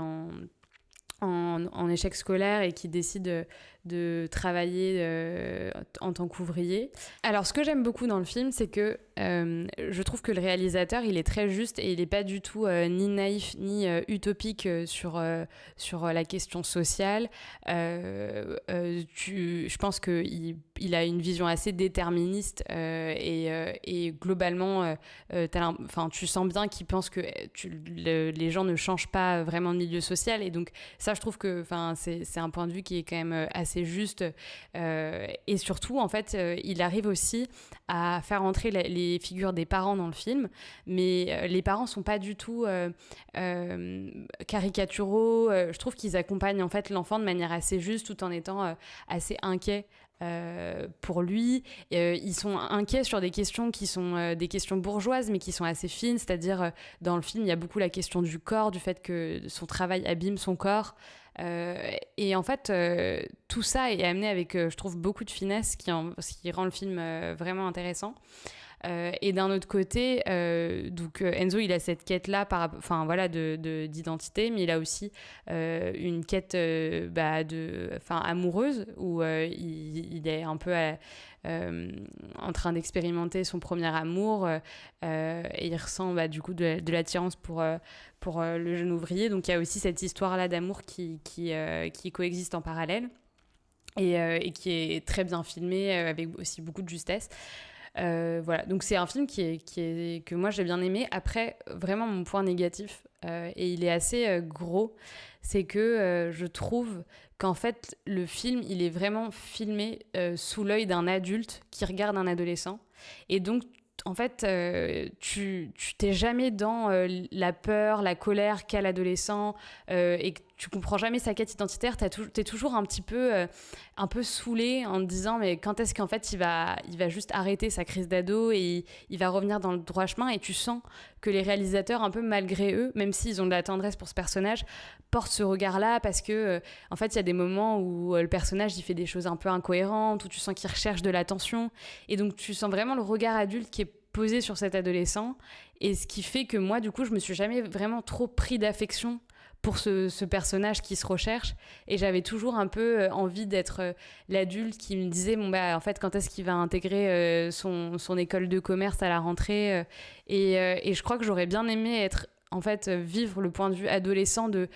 en échec scolaire et qui décide de travailler en tant qu'ouvrier. Alors, ce que j'aime beaucoup dans le film, c'est que je trouve que le réalisateur, il est très juste et il n'est pas du tout ni naïf ni utopique sur la question sociale. Je pense qu'il a une vision assez déterministe et globalement, tu sens bien qu'il pense que les gens ne changent pas vraiment de milieu social. Et donc, ça, je trouve que c'est un point de vue qui est quand même assez juste. Et surtout, en fait, il arrive aussi à faire entrer les figures des parents dans le film, mais les parents sont pas du tout caricaturaux. Je trouve qu'ils accompagnent en fait l'enfant de manière assez juste, tout en étant assez inquiets pour lui. Ils sont inquiets sur des questions qui sont des questions bourgeoises, mais qui sont assez fines, c'est-à-dire dans le film, il y a beaucoup la question du corps, du fait que son travail abîme son corps. Et en fait, tout ça est amené avec, je trouve, beaucoup de finesse, ce qui rend le film vraiment intéressant. Et d'un autre côté, Enzo, il a cette quête-là d'identité, mais il a aussi une quête amoureuse, où il est un peu en train d'expérimenter son premier amour, et il ressent du coup de l'attirance pour le jeune ouvrier. Donc il y a aussi cette histoire-là d'amour qui coexiste en parallèle, et qui est très bien filmée, avec aussi beaucoup de justesse. Voilà, donc c'est un film que moi j'ai bien aimé. Après, vraiment mon point négatif, et il est assez gros, c'est que je trouve qu'en fait le film il est vraiment filmé sous l'œil d'un adulte qui regarde un adolescent, et donc en fait tu t'es jamais dans la peur, la colère qu'a l'adolescent, et que tu comprends jamais sa quête identitaire. T'es toujours un peu saoulé en te disant mais quand est-ce qu'en fait il va juste arrêter sa crise d'ado et il va revenir dans le droit chemin. Et tu sens que les réalisateurs, un peu malgré eux, même s'ils ont de la tendresse pour ce personnage, portent ce regard-là, parce que en fait il y a des moments où le personnage il fait des choses un peu incohérentes, où tu sens qu'il recherche de l'attention, et donc tu sens vraiment le regard adulte qui est posé sur cet adolescent, et ce qui fait que moi du coup je me suis jamais vraiment trop pris d'affection pour ce personnage qui se recherche, et j'avais toujours un peu envie d'être l'adulte qui me disait en fait quand est-ce qu'il va intégrer son école de commerce à la rentrée, et je crois que j'aurais bien aimé être en fait vivre le point de vue adolescent de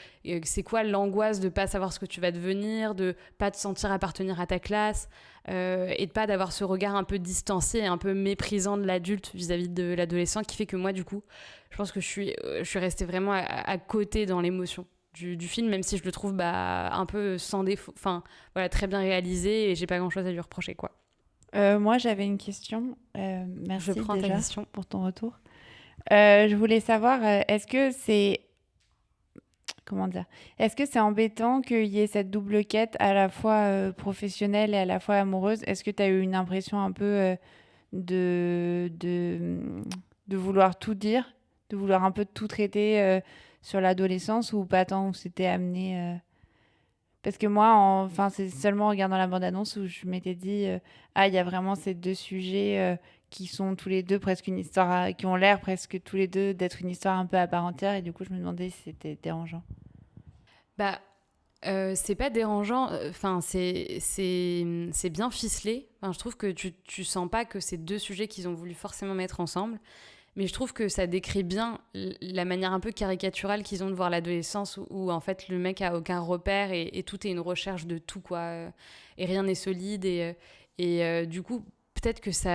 c'est quoi l'angoisse de pas savoir ce que tu vas devenir, de pas te sentir appartenir à ta classe, et de pas d'avoir ce regard un peu distancé et un peu méprisant de l'adulte vis-à-vis de l'adolescent, qui fait que moi du coup je pense que je suis restée vraiment à côté dans l'émotion du film, même si je le trouve un peu sans défaut, très bien réalisé, et j'ai pas grand chose à lui reprocher quoi. Moi j'avais une question, merci je prends déjà ta question pour ton retour. Je voulais savoir, est-ce que c'est embêtant qu'il y ait cette double quête à la fois professionnelle et à la fois amoureuse? Est-ce que tu as eu une impression un peu de vouloir tout dire, de vouloir un peu tout traiter sur l'adolescence, ou pas tant, où c'était amené Parce que moi, c'est seulement en regardant la bande-annonce où je m'étais dit il y a vraiment ces deux sujets qui sont tous les deux presque une histoire, qui ont l'air presque tous les deux d'être une histoire un peu à part entière, et du coup je me demandais si c'était dérangeant. C'est pas dérangeant, c'est bien ficelé. Je trouve que tu sens pas que c'est deux sujets qu'ils ont voulu forcément mettre ensemble, mais je trouve que ça décrit bien la manière un peu caricaturale qu'ils ont de voir l'adolescence, où en fait le mec a aucun repère, et tout est une recherche de tout quoi, et rien n'est solide, et du coup peut-être que ça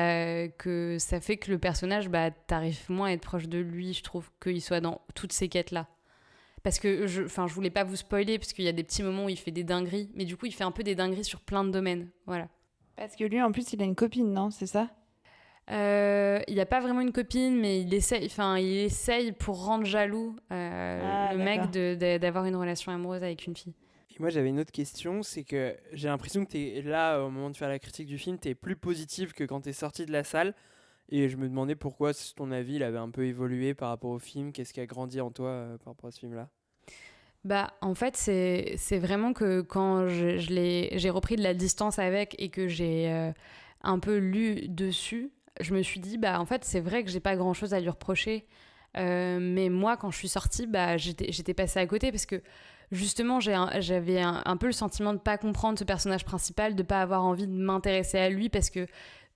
fait que le personnage, t'arrives moins à être proche de lui, je trouve, qu'il soit dans toutes ces quêtes-là. Parce que je voulais pas vous spoiler, parce qu'il y a des petits moments où il fait des dingueries, mais du coup, il fait un peu des dingueries sur plein de domaines, voilà. Parce que lui, en plus, il a une copine, non? C'est ça? Il a pas vraiment une copine, mais il essaye pour rendre jaloux le mec d'avoir une relation amoureuse avec une fille. Et moi, j'avais une autre question, c'est que j'ai l'impression que t'es là, au moment de faire la critique du film, t'es plus positive que quand t'es sorti de la salle. Et je me demandais pourquoi, si ton avis, il avait un peu évolué par rapport au film. Qu'est-ce qui a grandi en toi par rapport à ce film-là? Bah, en fait, c'est vraiment que quand j'ai repris de la distance avec et que j'ai un peu lu dessus, je me suis dit, bah, en fait, c'est vrai que j'ai pas grand-chose à lui reprocher. Mais moi, quand je suis sortie, bah, j'étais passée à côté parce que justement, j'avais un peu le sentiment de pas comprendre ce personnage principal, de pas avoir envie de m'intéresser à lui parce que,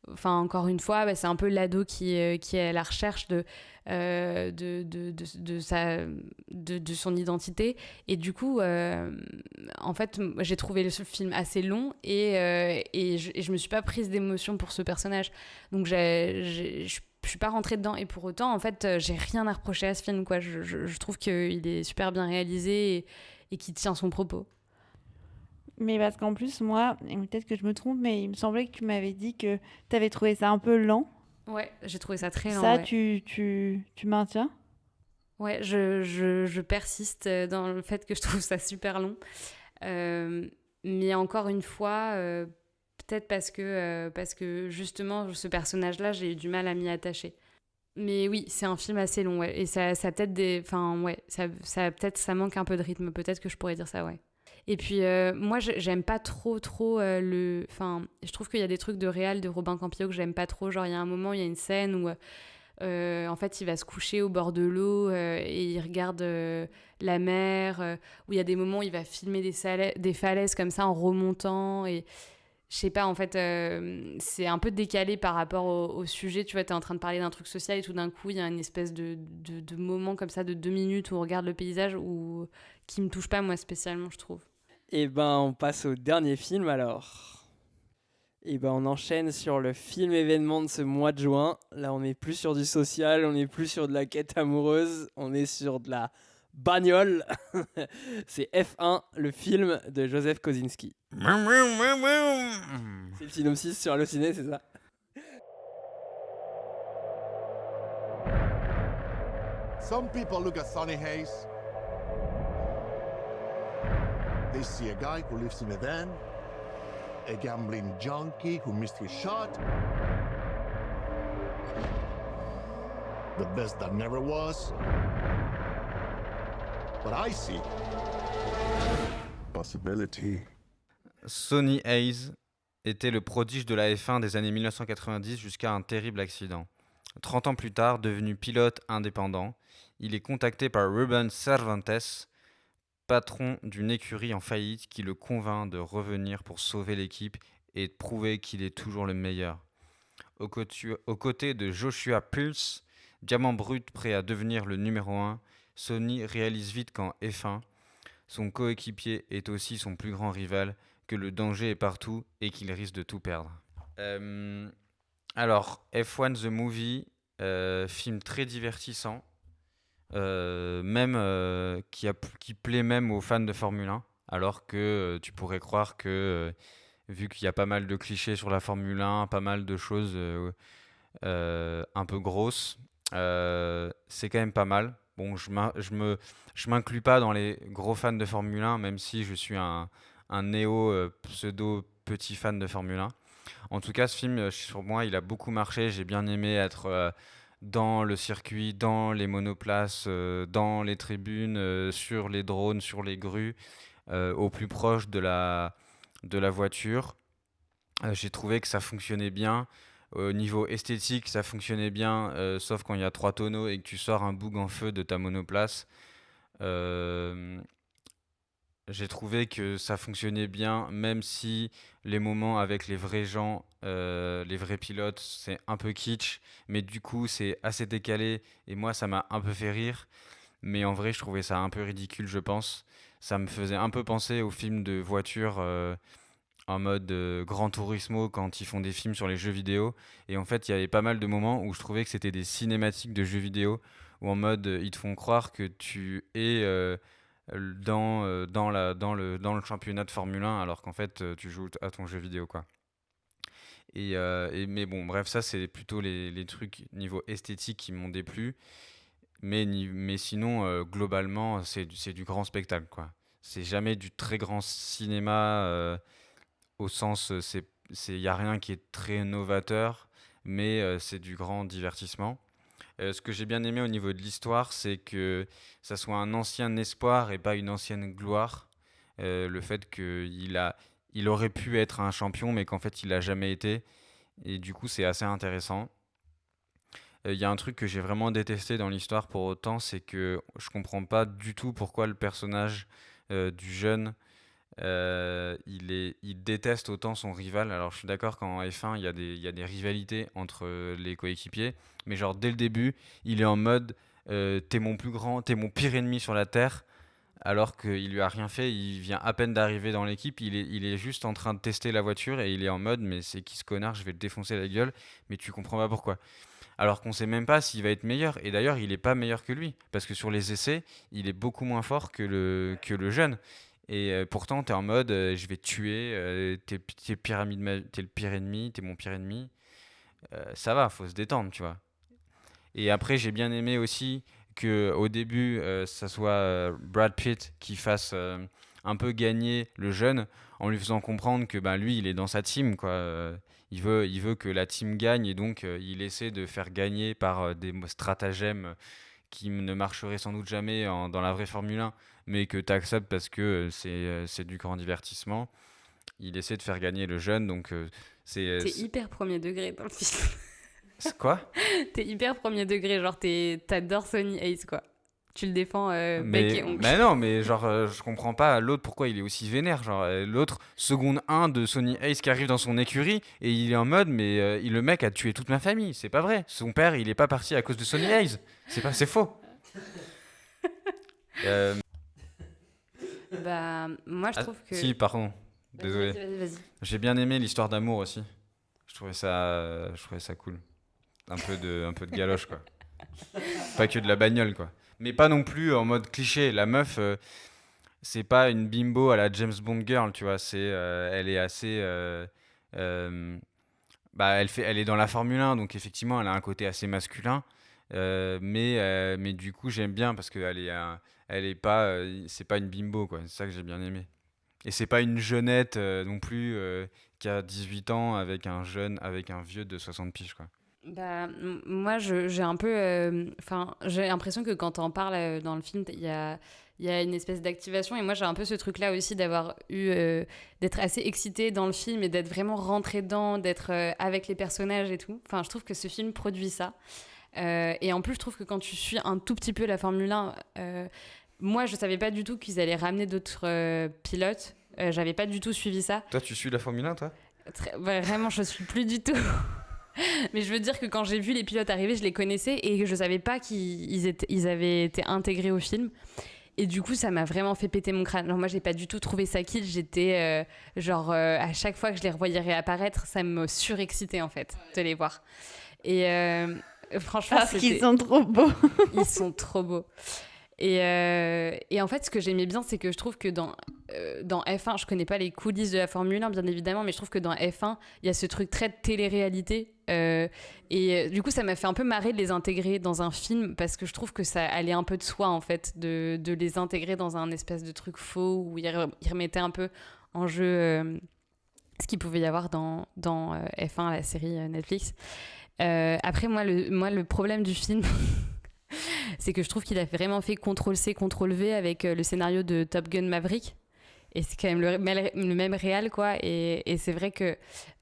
enfin, encore une fois, bah, c'est un peu l'ado qui est à la recherche de son identité. Et du coup, en fait, j'ai trouvé le film assez long et je me suis pas prise d'émotion pour ce personnage. Donc, je suis pas rentrée dedans. Et pour autant, en fait, j'ai rien à reprocher à ce film, quoi. Je trouve qu'il est super bien réalisé et qu'il tient son propos. Mais parce qu'en plus, moi, et peut-être que je me trompe, mais il me semblait que tu m'avais dit que tu avais trouvé ça un peu lent. Ouais, j'ai trouvé ça très lent. Ça, ouais. tu maintiens? Ouais, je persiste dans le fait que je trouve ça super long. Mais encore une fois, peut-être parce que justement, ce personnage-là, j'ai eu du mal à m'y attacher. Mais oui, c'est un film assez long, ouais. Et ça peut-être enfin, ouais, peut-être ça manque un peu de rythme. Peut-être que je pourrais dire ça, ouais. Et puis, moi, j'aime pas trop le... Enfin, je trouve qu'il y a des trucs de réal de Robin Campillo que j'aime pas trop. Genre, il y a un moment, il y a une scène où, en fait, il va se coucher au bord de l'eau et il regarde la mer. Où il y a des moments où il va filmer des falaises comme ça en remontant. Et je sais pas, en fait, c'est un peu décalé par rapport au sujet. Tu vois, t'es en train de parler d'un truc social et tout d'un coup, il y a une espèce de moment comme ça de 2 minutes où on regarde le paysage qui me touche pas, moi, spécialement, je trouve. Et ben, on passe au dernier film alors. Et ben, on enchaîne sur le film événement de ce mois de juin. Là, on n'est plus sur du social, on n'est plus sur de la quête amoureuse, on est sur de la bagnole. C'est F1, le film de Joseph Kosinski. C'est le synopsis sur Allociné, c'est ça? Some people look at Sonny Hayes. They see a guy who lives in a van, a gambling junkie who missed his shot, the best that never was. But I see possibility. Sonny Hayes était le prodige de la F1 des années 1990 jusqu'à un terrible accident. 30 ans plus tard, devenu pilote indépendant, il est contacté par Ruben Cervantes, patron d'une écurie en faillite, qui le convainc de revenir pour sauver l'équipe et de prouver qu'il est toujours le meilleur. Aux côtés de Joshua Pulse, diamant brut prêt à devenir le numéro 1, Sonny réalise vite qu'en F1, son coéquipier est aussi son plus grand rival, que le danger est partout et qu'il risque de tout perdre. Alors, F1 The Movie, film très divertissant, qui plaît même aux fans de Formule 1, alors que tu pourrais croire que, vu qu'il y a pas mal de clichés sur la Formule 1, pas mal de choses un peu grosses, c'est quand même pas mal. Bon, je m'inclus pas dans les gros fans de Formule 1, même si je suis un pseudo petit fan de Formule 1. En tout cas, ce film, sur moi, il a beaucoup marché. J'ai bien aimé être dans le circuit, dans les monoplaces, dans les tribunes, sur les drones, sur les grues, au plus proche de la voiture. J'ai trouvé que ça fonctionnait bien. Au niveau esthétique, ça fonctionnait bien, sauf quand il y a 3 tonneaux et que tu sors un boug en feu de ta monoplace. J'ai trouvé que ça fonctionnait bien, même si les moments avec les vrais gens, les vrais pilotes, c'est un peu kitsch, mais du coup, c'est assez décalé, et moi, ça m'a un peu fait rire. Mais en vrai, je trouvais ça un peu ridicule, je pense. Ça me faisait un peu penser aux films de voitures en mode Gran Turismo, quand ils font des films sur les jeux vidéo. Et en fait, il y avait pas mal de moments où je trouvais que c'était des cinématiques de jeux vidéo, où en mode, ils te font croire que tu es dans le championnat de Formule 1, alors qu'en fait, tu joues à ton jeu vidéo, quoi. Mais bon, bref, ça, c'est plutôt les trucs niveau esthétique qui m'ont déplu. Mais sinon, globalement, c'est du grand spectacle, quoi. c'est jamais du très grand cinéma au sens, il y a rien qui est très novateur, mais c'est du grand divertissement. Ce que j'ai bien aimé au niveau de l'histoire, c'est que ça soit un ancien espoir et pas une ancienne gloire. Le fait il aurait pu être un champion, mais qu'en fait, il l'a jamais été. Et du coup, c'est assez intéressant. Il y a un truc que j'ai vraiment détesté dans l'histoire pour autant, c'est que je comprends pas du tout pourquoi le personnage du jeune, il déteste autant son rival. Alors je suis d'accord qu'en F1, il y a des rivalités entre les coéquipiers, mais genre dès le début, il est en mode t'es mon plus grand, t'es mon pire ennemi sur la Terre, alors qu'il lui a rien fait, il vient à peine d'arriver dans l'équipe, il est juste en train de tester la voiture et il est en mode mais c'est qui ce connard, je vais le défoncer la gueule, mais tu comprends pas pourquoi. Alors qu'on sait même pas s'il va être meilleur, et d'ailleurs il est pas meilleur que lui, parce que sur les essais, il est beaucoup moins fort que le jeune. Et pourtant, t'es en mode, je vais te tuer, t'es le pire ennemi, t'es mon pire ennemi. Ça va, faut se détendre, tu vois. Et après, j'ai bien aimé aussi qu'au début, ça soit Brad Pitt qui fasse un peu gagner le jeune en lui faisant comprendre que lui, il est dans sa team, quoi. Il veut que la team gagne et donc il essaie de faire gagner par des stratagèmes qui ne marcheraient sans doute jamais dans la vraie Formule 1, mais que tu acceptes parce que c'est du grand divertissement. Il essaie de faire gagner le jeune, donc T'es hyper premier degré dans le film. C'est quoi ? T'es hyper premier degré, genre t'adores Sonny Hayes, quoi. Tu le défends bec et ongle. Mais non, mais genre, je comprends pas l'autre pourquoi il est aussi vénère. Genre, l'autre, seconde 1 de Sonny Hayes qui arrive dans son écurie et il est en mode, mais le mec a tué toute ma famille. C'est pas vrai. Son père, il est pas parti à cause de Sonny Hayes. C'est faux. Moi, je trouve que. Si, pardon. Désolé. Vas-y. J'ai bien aimé l'histoire d'amour aussi. Je trouvais ça cool. Un peu de galoche, quoi. Pas que de la bagnole, quoi. Mais pas non plus en mode cliché. La meuf, c'est pas une bimbo à la James Bond girl, tu vois. Elle est assez. Elle est dans la Formule 1, donc effectivement, elle a un côté assez masculin. Mais du coup, j'aime bien parce qu'elle est pas. C'est pas une bimbo, quoi. C'est ça que j'ai bien aimé. Et c'est pas une jeunette non plus qui a 18 ans avec un vieux de 60 piges, quoi. Moi, j'ai un peu... j'ai l'impression que quand on parle dans le film, il y a une espèce d'activation. Et moi, j'ai un peu ce truc-là aussi d'être assez excitée dans le film et d'être vraiment rentrée dedans, d'être avec les personnages et tout. Enfin, je trouve que ce film produit ça. Et en plus, je trouve que quand tu suis un tout petit peu la Formule 1... moi, je savais pas du tout qu'ils allaient ramener d'autres pilotes. J'avais pas du tout suivi ça. Toi, tu suis la Formule 1, toi ? Vraiment, je suis plus du tout... Mais je veux dire que quand j'ai vu les pilotes arriver, je les connaissais et je savais pas qu'ils avaient été intégrés au film. Et du coup, ça m'a vraiment fait péter mon crâne. Genre, moi, j'ai pas du tout trouvé ça kitsch. J'étais à chaque fois que je les revoyais réapparaître, ça me surexcitait en fait de les voir. Et franchement, parce qu'ils sont trop beaux. Ils sont trop beaux. Et en fait, ce que j'aimais bien, c'est que je trouve que dans F1, je connais pas les coulisses de la Formule 1, bien évidemment, mais je trouve que dans F1, il y a ce truc très de télé-réalité. Et du coup, ça m'a fait un peu marrer de les intégrer dans un film, parce que je trouve que ça allait un peu de soi, en fait, de les intégrer dans un espèce de truc faux, où ils remettaient un peu en jeu ce qu'il pouvait y avoir dans F1, la série Netflix. Après, moi, le problème du film... c'est que je trouve qu'il a vraiment fait CTRL-C, CTRL-V avec le scénario de Top Gun Maverick. Et c'est quand même le même réal, quoi. Et c'est vrai que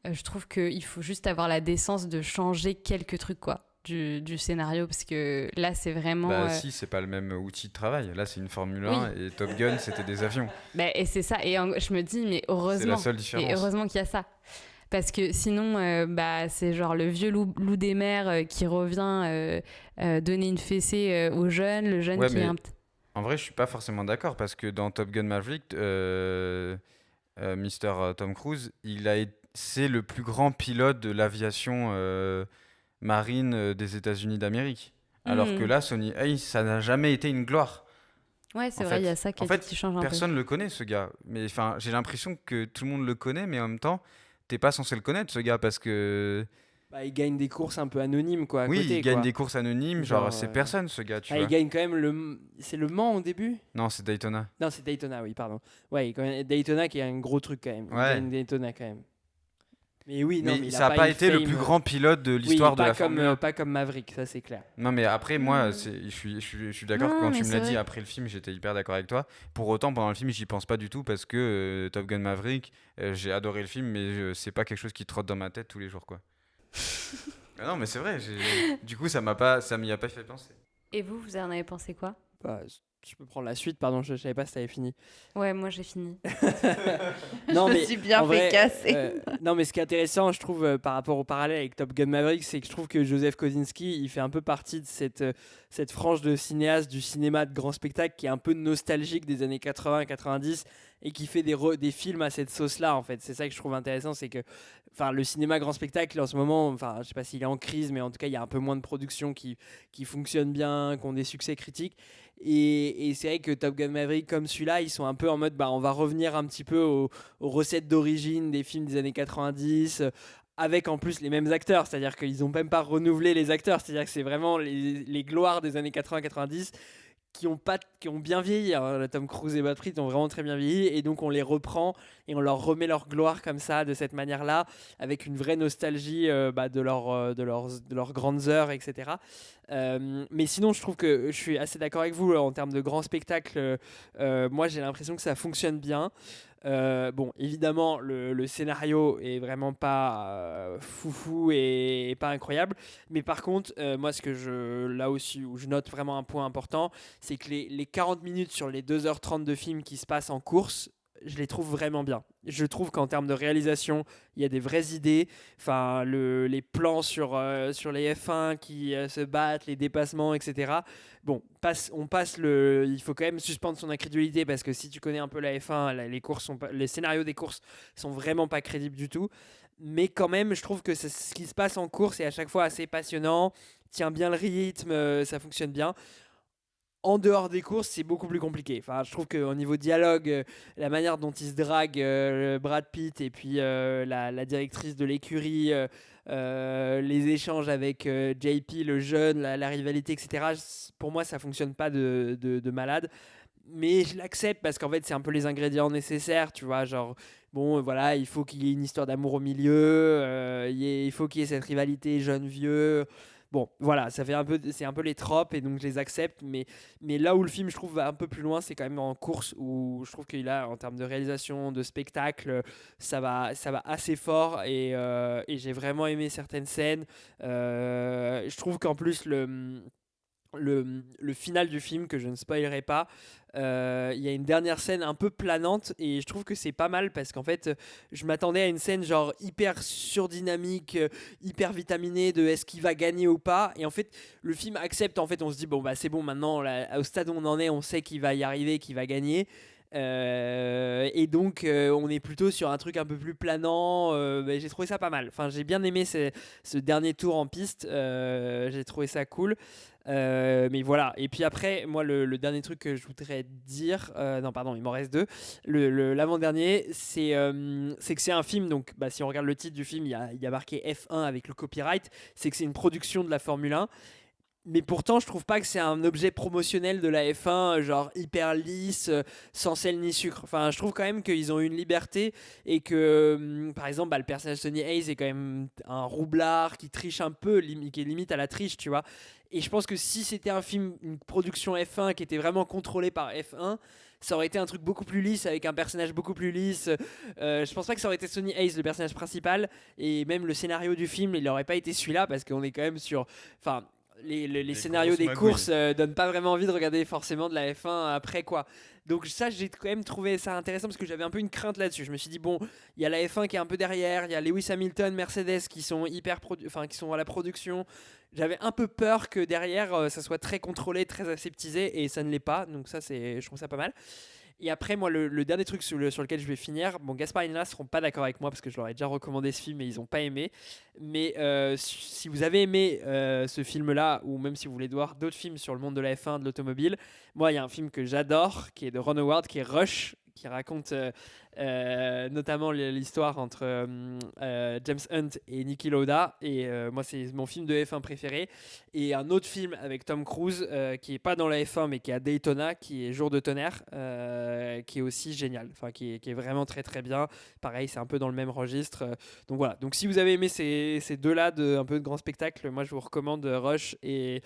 je trouve qu'il faut juste avoir la décence de changer quelques trucs, quoi, du scénario. Parce que là, c'est vraiment... Si, c'est pas le même outil de travail. Là, c'est une Formule 1 et Top Gun, c'était des avions. Et c'est ça. Et je me dis, mais heureusement. C'est la seule différence. Et heureusement qu'il y a ça. Parce que sinon, c'est genre le vieux loup des mers qui revient donner une fessée au jeune, le jeune qui est un... En vrai, je suis pas forcément d'accord parce que dans Top Gun Maverick, Mr. Tom Cruise, c'est le plus grand pilote de l'aviation marine des États-Unis d'Amérique. Alors que là, Sonny Hayes, ça n'a jamais été une gloire. Ouais, c'est vrai, il y a ça qui change un peu. Personne le connaît, ce gars. Mais j'ai l'impression que tout le monde le connaît, mais en même temps, t'es pas censé le connaître, ce gars, parce que Il gagne des courses un peu anonymes, quoi. Oui, côté, il gagne quoi. des courses anonymes, genre c'est personne ce gars, tu vois. Il gagne quand même c'est Le Mans au début ? Non, c'est Daytona. Non, c'est Daytona, oui, pardon. Ouais, quand même Daytona qui est un gros truc quand même. Il gagne Daytona quand même. Mais oui, non, mais ça n'a pas été le plus grand pilote de l'histoire de la Formule 1. Pas comme Maverick, ça c'est clair. Non, mais après, moi, je suis d'accord que quand tu me l'as dit après le film, j'étais hyper d'accord avec toi. Pour autant, pendant le film, j'y pense pas du tout parce que Top Gun Maverick, j'ai adoré le film, mais c'est pas quelque chose qui trotte dans ma tête tous les jours, quoi. Non, mais c'est vrai. Du coup, ça m'y a pas fait penser. Et vous en avez pensé quoi ? Tu peux prendre la suite, pardon, je savais pas si t'avais fini. Ouais, moi j'ai fini. Non, je me suis bien fait casser. Non, mais ce qui est intéressant, je trouve, par rapport au parallèle avec Top Gun Maverick, c'est que je trouve que Joseph Kosinski, il fait un peu partie de cette frange de cinéastes du cinéma de grand spectacle qui est un peu nostalgique des années 80-90 et qui fait des films à cette sauce-là, en fait. C'est ça que je trouve intéressant, c'est que le cinéma grand spectacle, en ce moment, je sais pas s'il est en crise, mais en tout cas, il y a un peu moins de productions qui fonctionnent bien, qui ont des succès critiques. Et c'est vrai que Top Gun Maverick comme celui-là, ils sont un peu en mode on va revenir un petit peu aux recettes d'origine des films des années 90 avec en plus les mêmes acteurs, c'est-à-dire qu'ils n'ont même pas renouvelé les acteurs, c'est-à-dire que c'est vraiment les gloires des années 80-90 qui ont bien vieilli, hein. Tom Cruise et Brad Pitt ont vraiment très bien vieilli et donc on les reprend et on leur remet leur gloire comme ça, de cette manière-là, avec une vraie nostalgie de leurs grandes heures, etc. Mais sinon, je trouve que je suis assez d'accord avec vous en termes de grand spectacle. Moi, j'ai l'impression que ça fonctionne bien. Bon, évidemment, le scénario est vraiment pas foufou et pas incroyable. Mais par contre, moi, là aussi, où je note vraiment un point important, c'est que les 40 minutes sur les 2h30 de film qui se passent en course, je les trouve vraiment bien. Je trouve qu'en termes de réalisation, il y a des vraies idées. Les plans sur les F1 qui se battent, les dépassements, etc. Bon, il faut quand même suspendre son incrédulité parce que si tu connais un peu la F1, les scénarios des courses sont vraiment pas crédibles du tout. Mais quand même, je trouve que ce qui se passe en course est à chaque fois assez passionnant, tient bien le rythme, ça fonctionne bien. En dehors des courses, c'est beaucoup plus compliqué. Je trouve qu'au niveau dialogue, la manière dont ils se draguent, Brad Pitt et puis la directrice de l'écurie, les échanges avec JP, le jeune, la rivalité, etc., pour moi, ça fonctionne pas de malade. Mais je l'accepte parce qu'en fait, c'est un peu les ingrédients nécessaires, tu vois, genre... Bon, voilà, il faut qu'il y ait une histoire d'amour au milieu, il faut qu'il y ait cette rivalité jeune-vieux... Bon, voilà, c'est un peu les tropes et donc je les accepte, mais là où le film, je trouve, va un peu plus loin, c'est quand même en course où je trouve qu'il a, en termes de réalisation, de spectacle, ça va assez fort et j'ai vraiment aimé certaines scènes. Je trouve qu'en plus, le final du film, que je ne spoilerai pas, il y a une dernière scène un peu planante et je trouve que c'est pas mal parce qu'en fait je m'attendais à une scène genre hyper surdynamique, hyper vitaminée de est-ce qu'il va gagner ou pas, et en fait le film accepte, en fait on se dit bon bah c'est bon, maintenant au stade où on en est, on sait qu'il va y arriver, qu'il va gagner. Et donc on est plutôt sur un truc un peu plus planant. J'ai trouvé ça pas mal, j'ai bien aimé ce dernier tour en piste, j'ai trouvé ça cool. Mais voilà, et puis après moi le dernier truc que je voudrais dire, non pardon, il m'en reste deux. L'avant-dernier, c'est que c'est un film, donc si on regarde le titre du film, il y a marqué F1 avec le copyright, c'est que c'est une production de la Formule 1. Mais pourtant, je trouve pas que c'est un objet promotionnel de la F1, genre hyper lisse, sans sel ni sucre. Je trouve quand même qu'ils ont une liberté et que, par exemple, le personnage de Sonny Hayes est quand même un roublard qui triche un peu, qui est limite à la triche, tu vois. Et je pense que si c'était une production F1 qui était vraiment contrôlée par F1, ça aurait été un truc beaucoup plus lisse, avec un personnage beaucoup plus lisse. Je pense pas que ça aurait été Sonny Hayes, le personnage principal, et même le scénario du film, il n'aurait pas été celui-là, parce qu'on est quand même sur... Les scénarios des courses donnent pas vraiment envie de regarder forcément de la F1 après, quoi. Donc ça, j'ai quand même trouvé ça intéressant parce que j'avais un peu une crainte là-dessus. Je me suis dit bon, il y a la F1 qui est un peu derrière, il y a Lewis Hamilton, Mercedes qui sont qui sont à la production. J'avais un peu peur que derrière ça soit très contrôlé, très aseptisé, et ça ne l'est pas. Donc ça, je trouve ça pas mal. Et après, moi, le dernier truc sur lequel je vais finir, bon, Gaspard et Nina ne seront pas d'accord avec moi parce que je leur ai déjà recommandé ce film et ils n'ont pas aimé. Mais si vous avez aimé ce film-là, ou même si vous voulez voir d'autres films sur le monde de la F1, de l'automobile, moi, il y a un film que j'adore, qui est de Ron Howard, qui est Rush, qui raconte notamment l'histoire entre James Hunt et Niki Lauda. Et moi, c'est mon film de F1 préféré. Et un autre film avec Tom Cruise qui n'est pas dans la F1 mais qui est à Daytona, qui est Jour de tonnerre, qui est aussi génial, enfin qui est vraiment très très bien. Pareil, c'est un peu dans le même registre. Donc voilà. Donc si vous avez aimé ces deux-là un peu de grand spectacle, moi je vous recommande Rush et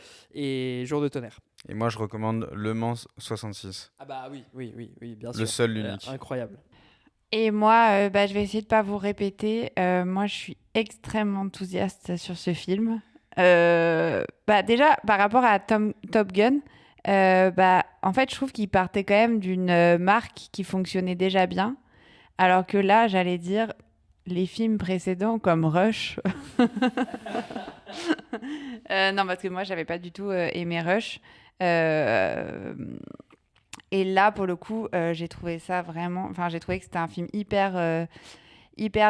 Jour de tonnerre. Et moi je recommande Le Mans 66. Ah bah oui, bien sûr. Le seul, l'unique. Incroyable. Et moi, je vais essayer de pas vous répéter. Moi, je suis extrêmement enthousiaste sur ce film. Déjà, par rapport à Top Gun, en fait, je trouve qu'il partait quand même d'une marque qui fonctionnait déjà bien. Alors que là, j'allais dire, les films précédents comme Rush... non, parce que moi, j'avais pas du tout aimé Rush. Et là, pour le coup, j'ai trouvé ça vraiment... Enfin, j'ai trouvé que c'était un film hyper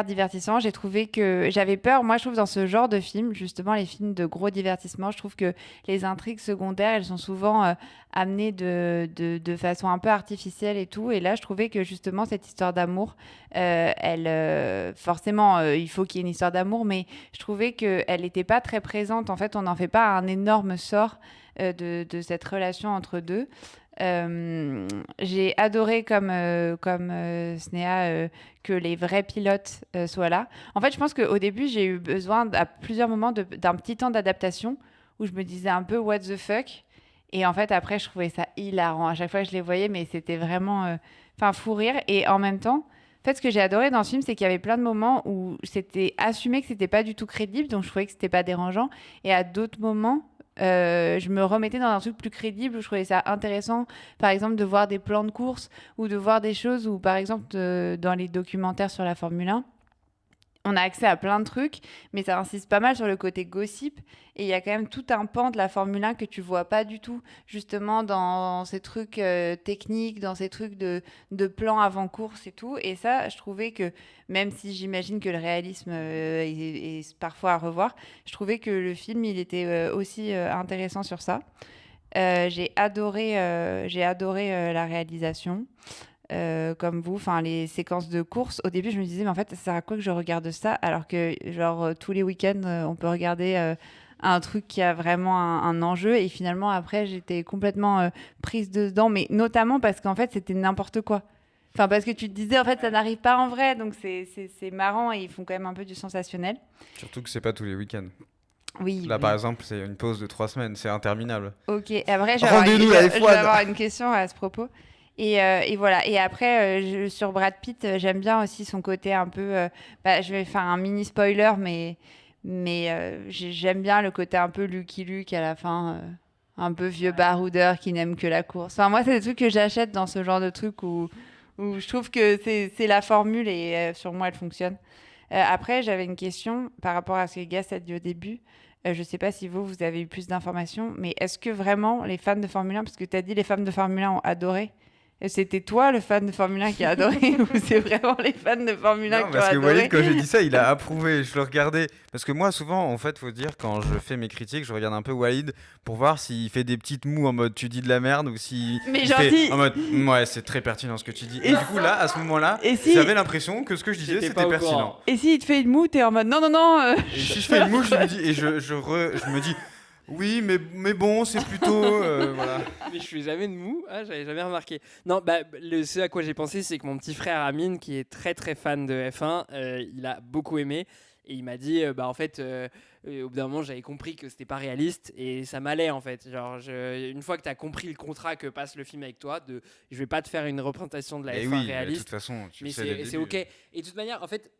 divertissant. J'ai trouvé que... J'avais peur, moi, je trouve, dans ce genre de film, justement, les films de gros divertissement, je trouve que les intrigues secondaires, elles sont souvent amenées de façon un peu artificielle et tout. Et là, je trouvais que, justement, cette histoire d'amour, forcément, il faut qu'il y ait une histoire d'amour, mais je trouvais qu'elle n'était pas très présente. En fait, on n'en fait pas un énorme sort de cette relation entre deux. J'ai adoré comme Snéha que les vrais pilotes soient là. En fait, je pense qu'au début, j'ai eu besoin à plusieurs moments d'un petit temps d'adaptation où je me disais un peu what the fuck. Et en fait, après, je trouvais ça hilarant. À chaque fois que je les voyais, mais c'était vraiment fou rire. Et en même temps, en fait, ce que j'ai adoré dans ce film, c'est qu'il y avait plein de moments où c'était assumé que c'était pas du tout crédible, donc je trouvais que c'était pas dérangeant. Et à d'autres moments, je me remettais dans un truc plus crédible où je trouvais ça intéressant, par exemple de voir des plans de course ou de voir des choses où, par exemple, dans les documentaires sur la Formule 1, on a accès à plein de trucs, mais ça insiste pas mal sur le côté gossip. Et il y a quand même tout un pan de la Formule 1 que tu vois pas du tout, justement dans ces trucs techniques, dans ces trucs de plans avant-course et tout. Et ça, je trouvais que, même si j'imagine que le réalisme est parfois à revoir, je trouvais que le film, il était aussi intéressant sur ça. J'ai adoré la réalisation. Comme vous, les séquences de course, au début je me disais mais en fait ça sert à quoi que je regarde ça alors que genre tous les week-ends on peut regarder un truc qui a vraiment un enjeu, et finalement après j'étais complètement prise dedans, mais notamment parce qu'en fait c'était n'importe quoi, parce que tu te disais en fait ça n'arrive pas en vrai, donc c'est marrant, et ils font quand même un peu du sensationnel. Surtout que c'est pas tous les week-ends. Oui, là par exemple c'est une pause de 3 semaines, c'est interminable. Ok, après je vais avoir une question à ce propos. Et voilà. Et après, sur Brad Pitt, j'aime bien aussi son côté un peu... je vais faire un mini spoiler, mais j'aime bien le côté un peu Lucky Luke à la fin, un peu vieux baroudeur qui n'aime que la course. Moi, c'est des trucs que j'achète dans ce genre de trucs où je trouve que c'est la formule, et sur moi, elle fonctionne. Après, j'avais une question par rapport à ce que Gas a dit au début. Je ne sais pas si vous avez eu plus d'informations, mais est-ce que vraiment les fans de Formule 1, parce que tu as dit les fans de Formule 1 ont adoré, c'était toi le fan de Formule 1 qui a adoré ou c'est vraiment les fans de Formule 1 qui ont adoré? Parce que Walid, quand j'ai dit ça, il a approuvé. Je le regardais. Parce que moi, souvent, en fait, faut dire, quand je fais mes critiques, je regarde un peu Walid pour voir s'il fait des petites moues en mode tu dis de la merde, ou s'il fait en mode ouais, c'est très pertinent ce que tu dis. Et du coup, là, à ce moment-là, j'avais l'impression que ce que je disais, c'était pertinent. Et s'il te fait une moue, t'es en mode non. Et si je fais une moue, je me dis, et je me dis. Oui, mais bon, c'est plutôt... voilà. Mais je fais jamais de mou, j'avais jamais remarqué. Non, ce à quoi j'ai pensé, c'est que mon petit frère Amine, qui est très très fan de F1, il a beaucoup aimé. Et il m'a dit, en fait, au bout d'un moment, j'avais compris que c'était pas réaliste, et ça m'allait en fait. Genre, une fois que tu as compris le contrat que passe le film avec toi, je vais pas te faire une représentation de la F1 réaliste. De toute façon, mais c'est ok. Et de toute manière, en fait...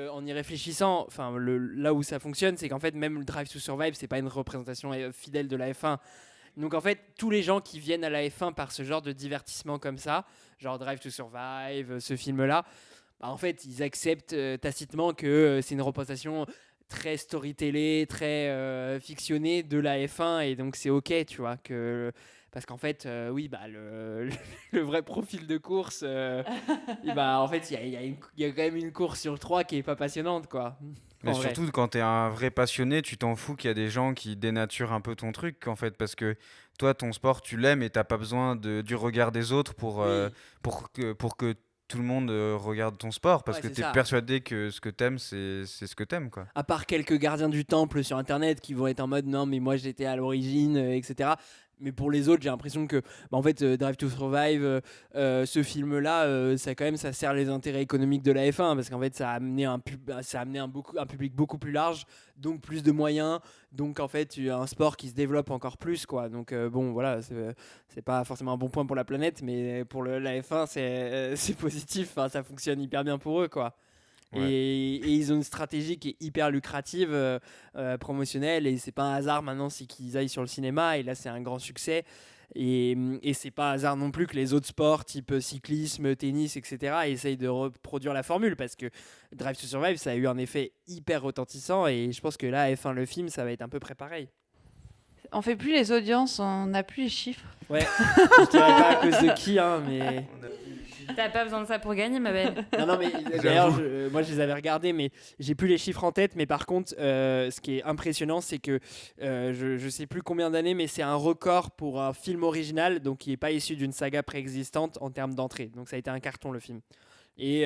en y réfléchissant, là où ça fonctionne, c'est qu'en fait même le Drive to Survive, c'est pas une représentation fidèle de la F1. Donc en fait, tous les gens qui viennent à la F1 par ce genre de divertissement comme ça, genre Drive to Survive, ce film-là, en fait, ils acceptent tacitement que c'est une représentation très storytellée, très fictionnée de la F1, et donc c'est ok, tu vois, parce qu'en fait, le vrai profil de course, en fait, il y a quand même une course sur 3 qui est pas passionnante, quoi. Mais surtout, quand t'es un vrai passionné, tu t'en fous qu'il y a des gens qui dénaturent un peu ton truc, en fait, parce que toi, ton sport, tu l'aimes et t'as pas besoin du regard des autres pour que tout le monde regarde ton sport, parce que t'es persuadé que ce que t'aimes, c'est ce que t'aimes, quoi. À part quelques gardiens du temple sur Internet qui vont être en mode non, mais moi j'étais à l'origine, etc. Mais pour les autres, j'ai l'impression que en fait, Drive to Survive, ce film-là, ça sert les intérêts économiques de la F1 parce qu'en fait, ça a amené un public beaucoup plus large, donc plus de moyens, donc en fait, un sport qui se développe encore plus, quoi. Donc bon, voilà, c'est pas forcément un bon point pour la planète, mais pour la F1, c'est positif. Enfin, ça fonctionne hyper bien pour eux, quoi. Ouais. Et ils ont une stratégie qui est hyper lucrative, promotionnelle, et c'est pas un hasard maintenant qu'ils aillent sur le cinéma, et là c'est un grand succès, et c'est pas un hasard non plus que les autres sports type cyclisme, tennis, etc. essayent de reproduire la formule, parce que Drive to Survive, ça a eu un effet hyper retentissant, et je pense que là F1 le film, ça va être un peu près pareil. On fait plus les audiences, on n'a plus les chiffres. Ouais, je dirais pas à cause de qui, hein, mais... T'as pas besoin de ça pour gagner, ma belle. Non, mais d'ailleurs, moi je les avais regardés, mais j'ai plus les chiffres en tête. Mais par contre, ce qui est impressionnant, c'est que je sais plus combien d'années, mais c'est un record pour un film original, donc qui n'est pas issu d'une saga préexistante en termes d'entrée. Donc ça a été un carton, le film. Et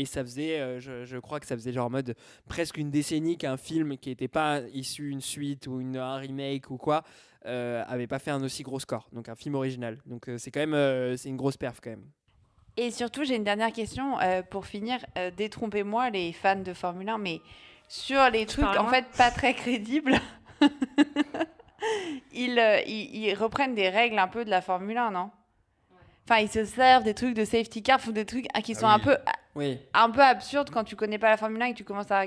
ça faisait, je crois que ça faisait genre en mode presque une décennie qu'un film qui n'était pas issu d'une suite ou un remake ou quoi avait pas fait un aussi gros score. Donc un film original. Donc c'est quand même c'est une grosse perf quand même. Et surtout, j'ai une dernière question pour finir. Détrompez-moi les fans de Formule 1, mais sur les trucs en fait pas très crédibles, ils reprennent des règles un peu de la Formule 1, non ? Enfin, ils se servent des trucs de safety car, font des trucs qui sont un peu absurdes quand tu connais pas la Formule 1 et que tu commences à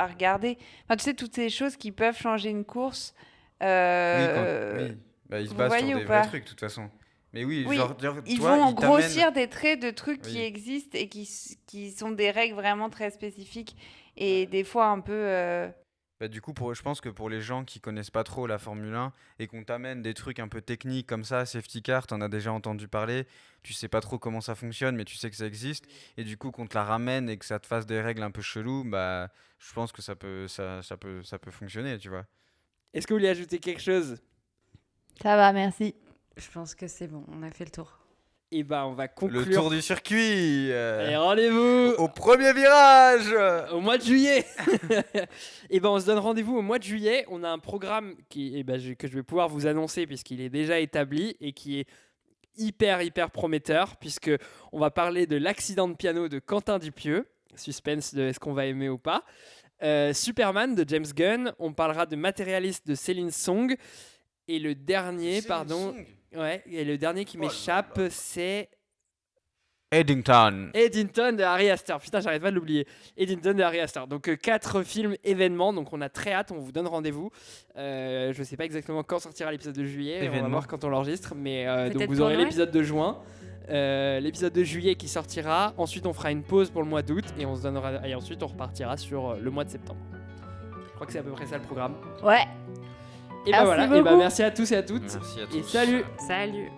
regarder. Enfin, tu sais, toutes ces choses qui peuvent changer une course. Oui. Bah, ils se basent sur des vrais trucs, de toute façon. Mais oui, ils vont grossir des traits de trucs qui existent et qui sont des règles vraiment très spécifiques et des fois un peu... Bah, du coup, je pense que pour les gens qui connaissent pas trop la Formule 1 et qu'on t'amène des trucs un peu techniques comme ça, safety car, t'en as déjà entendu parler, tu sais pas trop comment ça fonctionne, mais tu sais que ça existe, et du coup qu'on te la ramène et que ça te fasse des règles un peu cheloues, bah, je pense que ça peut fonctionner, tu vois. Est-ce que vous voulez ajouter quelque chose ? Ça va, merci. Je pense que c'est bon, on a fait le tour. Et on va conclure. Le tour du circuit. Et rendez-vous au premier virage au mois de juillet. Et on se donne rendez-vous au mois de juillet. On a un programme que je vais pouvoir vous annoncer puisqu'il est déjà établi et qui est hyper prometteur, puisque on va parler de l'accident de piano de Quentin Dupieux. Suspense de est-ce qu'on va aimer ou pas. Superman de James Gunn. On parlera de Matérialiste de Céline Song. Et le dernier, le dernier qui m'échappe, c'est Eddington de Ari Aster. Putain, j'arrête pas de l'oublier. Eddington de Ari Aster. Donc 4 films événements. Donc on a très hâte. On vous donne rendez-vous. Je sais pas exactement quand sortira l'épisode de juillet. On va voir quand on l'enregistre. Mais donc vous aurez l'épisode de juin. L'épisode de juillet qui sortira. Ensuite, on fera une pause pour le mois d'août et on se donnera. Et ensuite, on repartira sur le mois de septembre. Je crois que c'est à peu près ça le programme. Ouais. Et voilà, merci à tous et à toutes. Merci à tous. Et salut. Salut.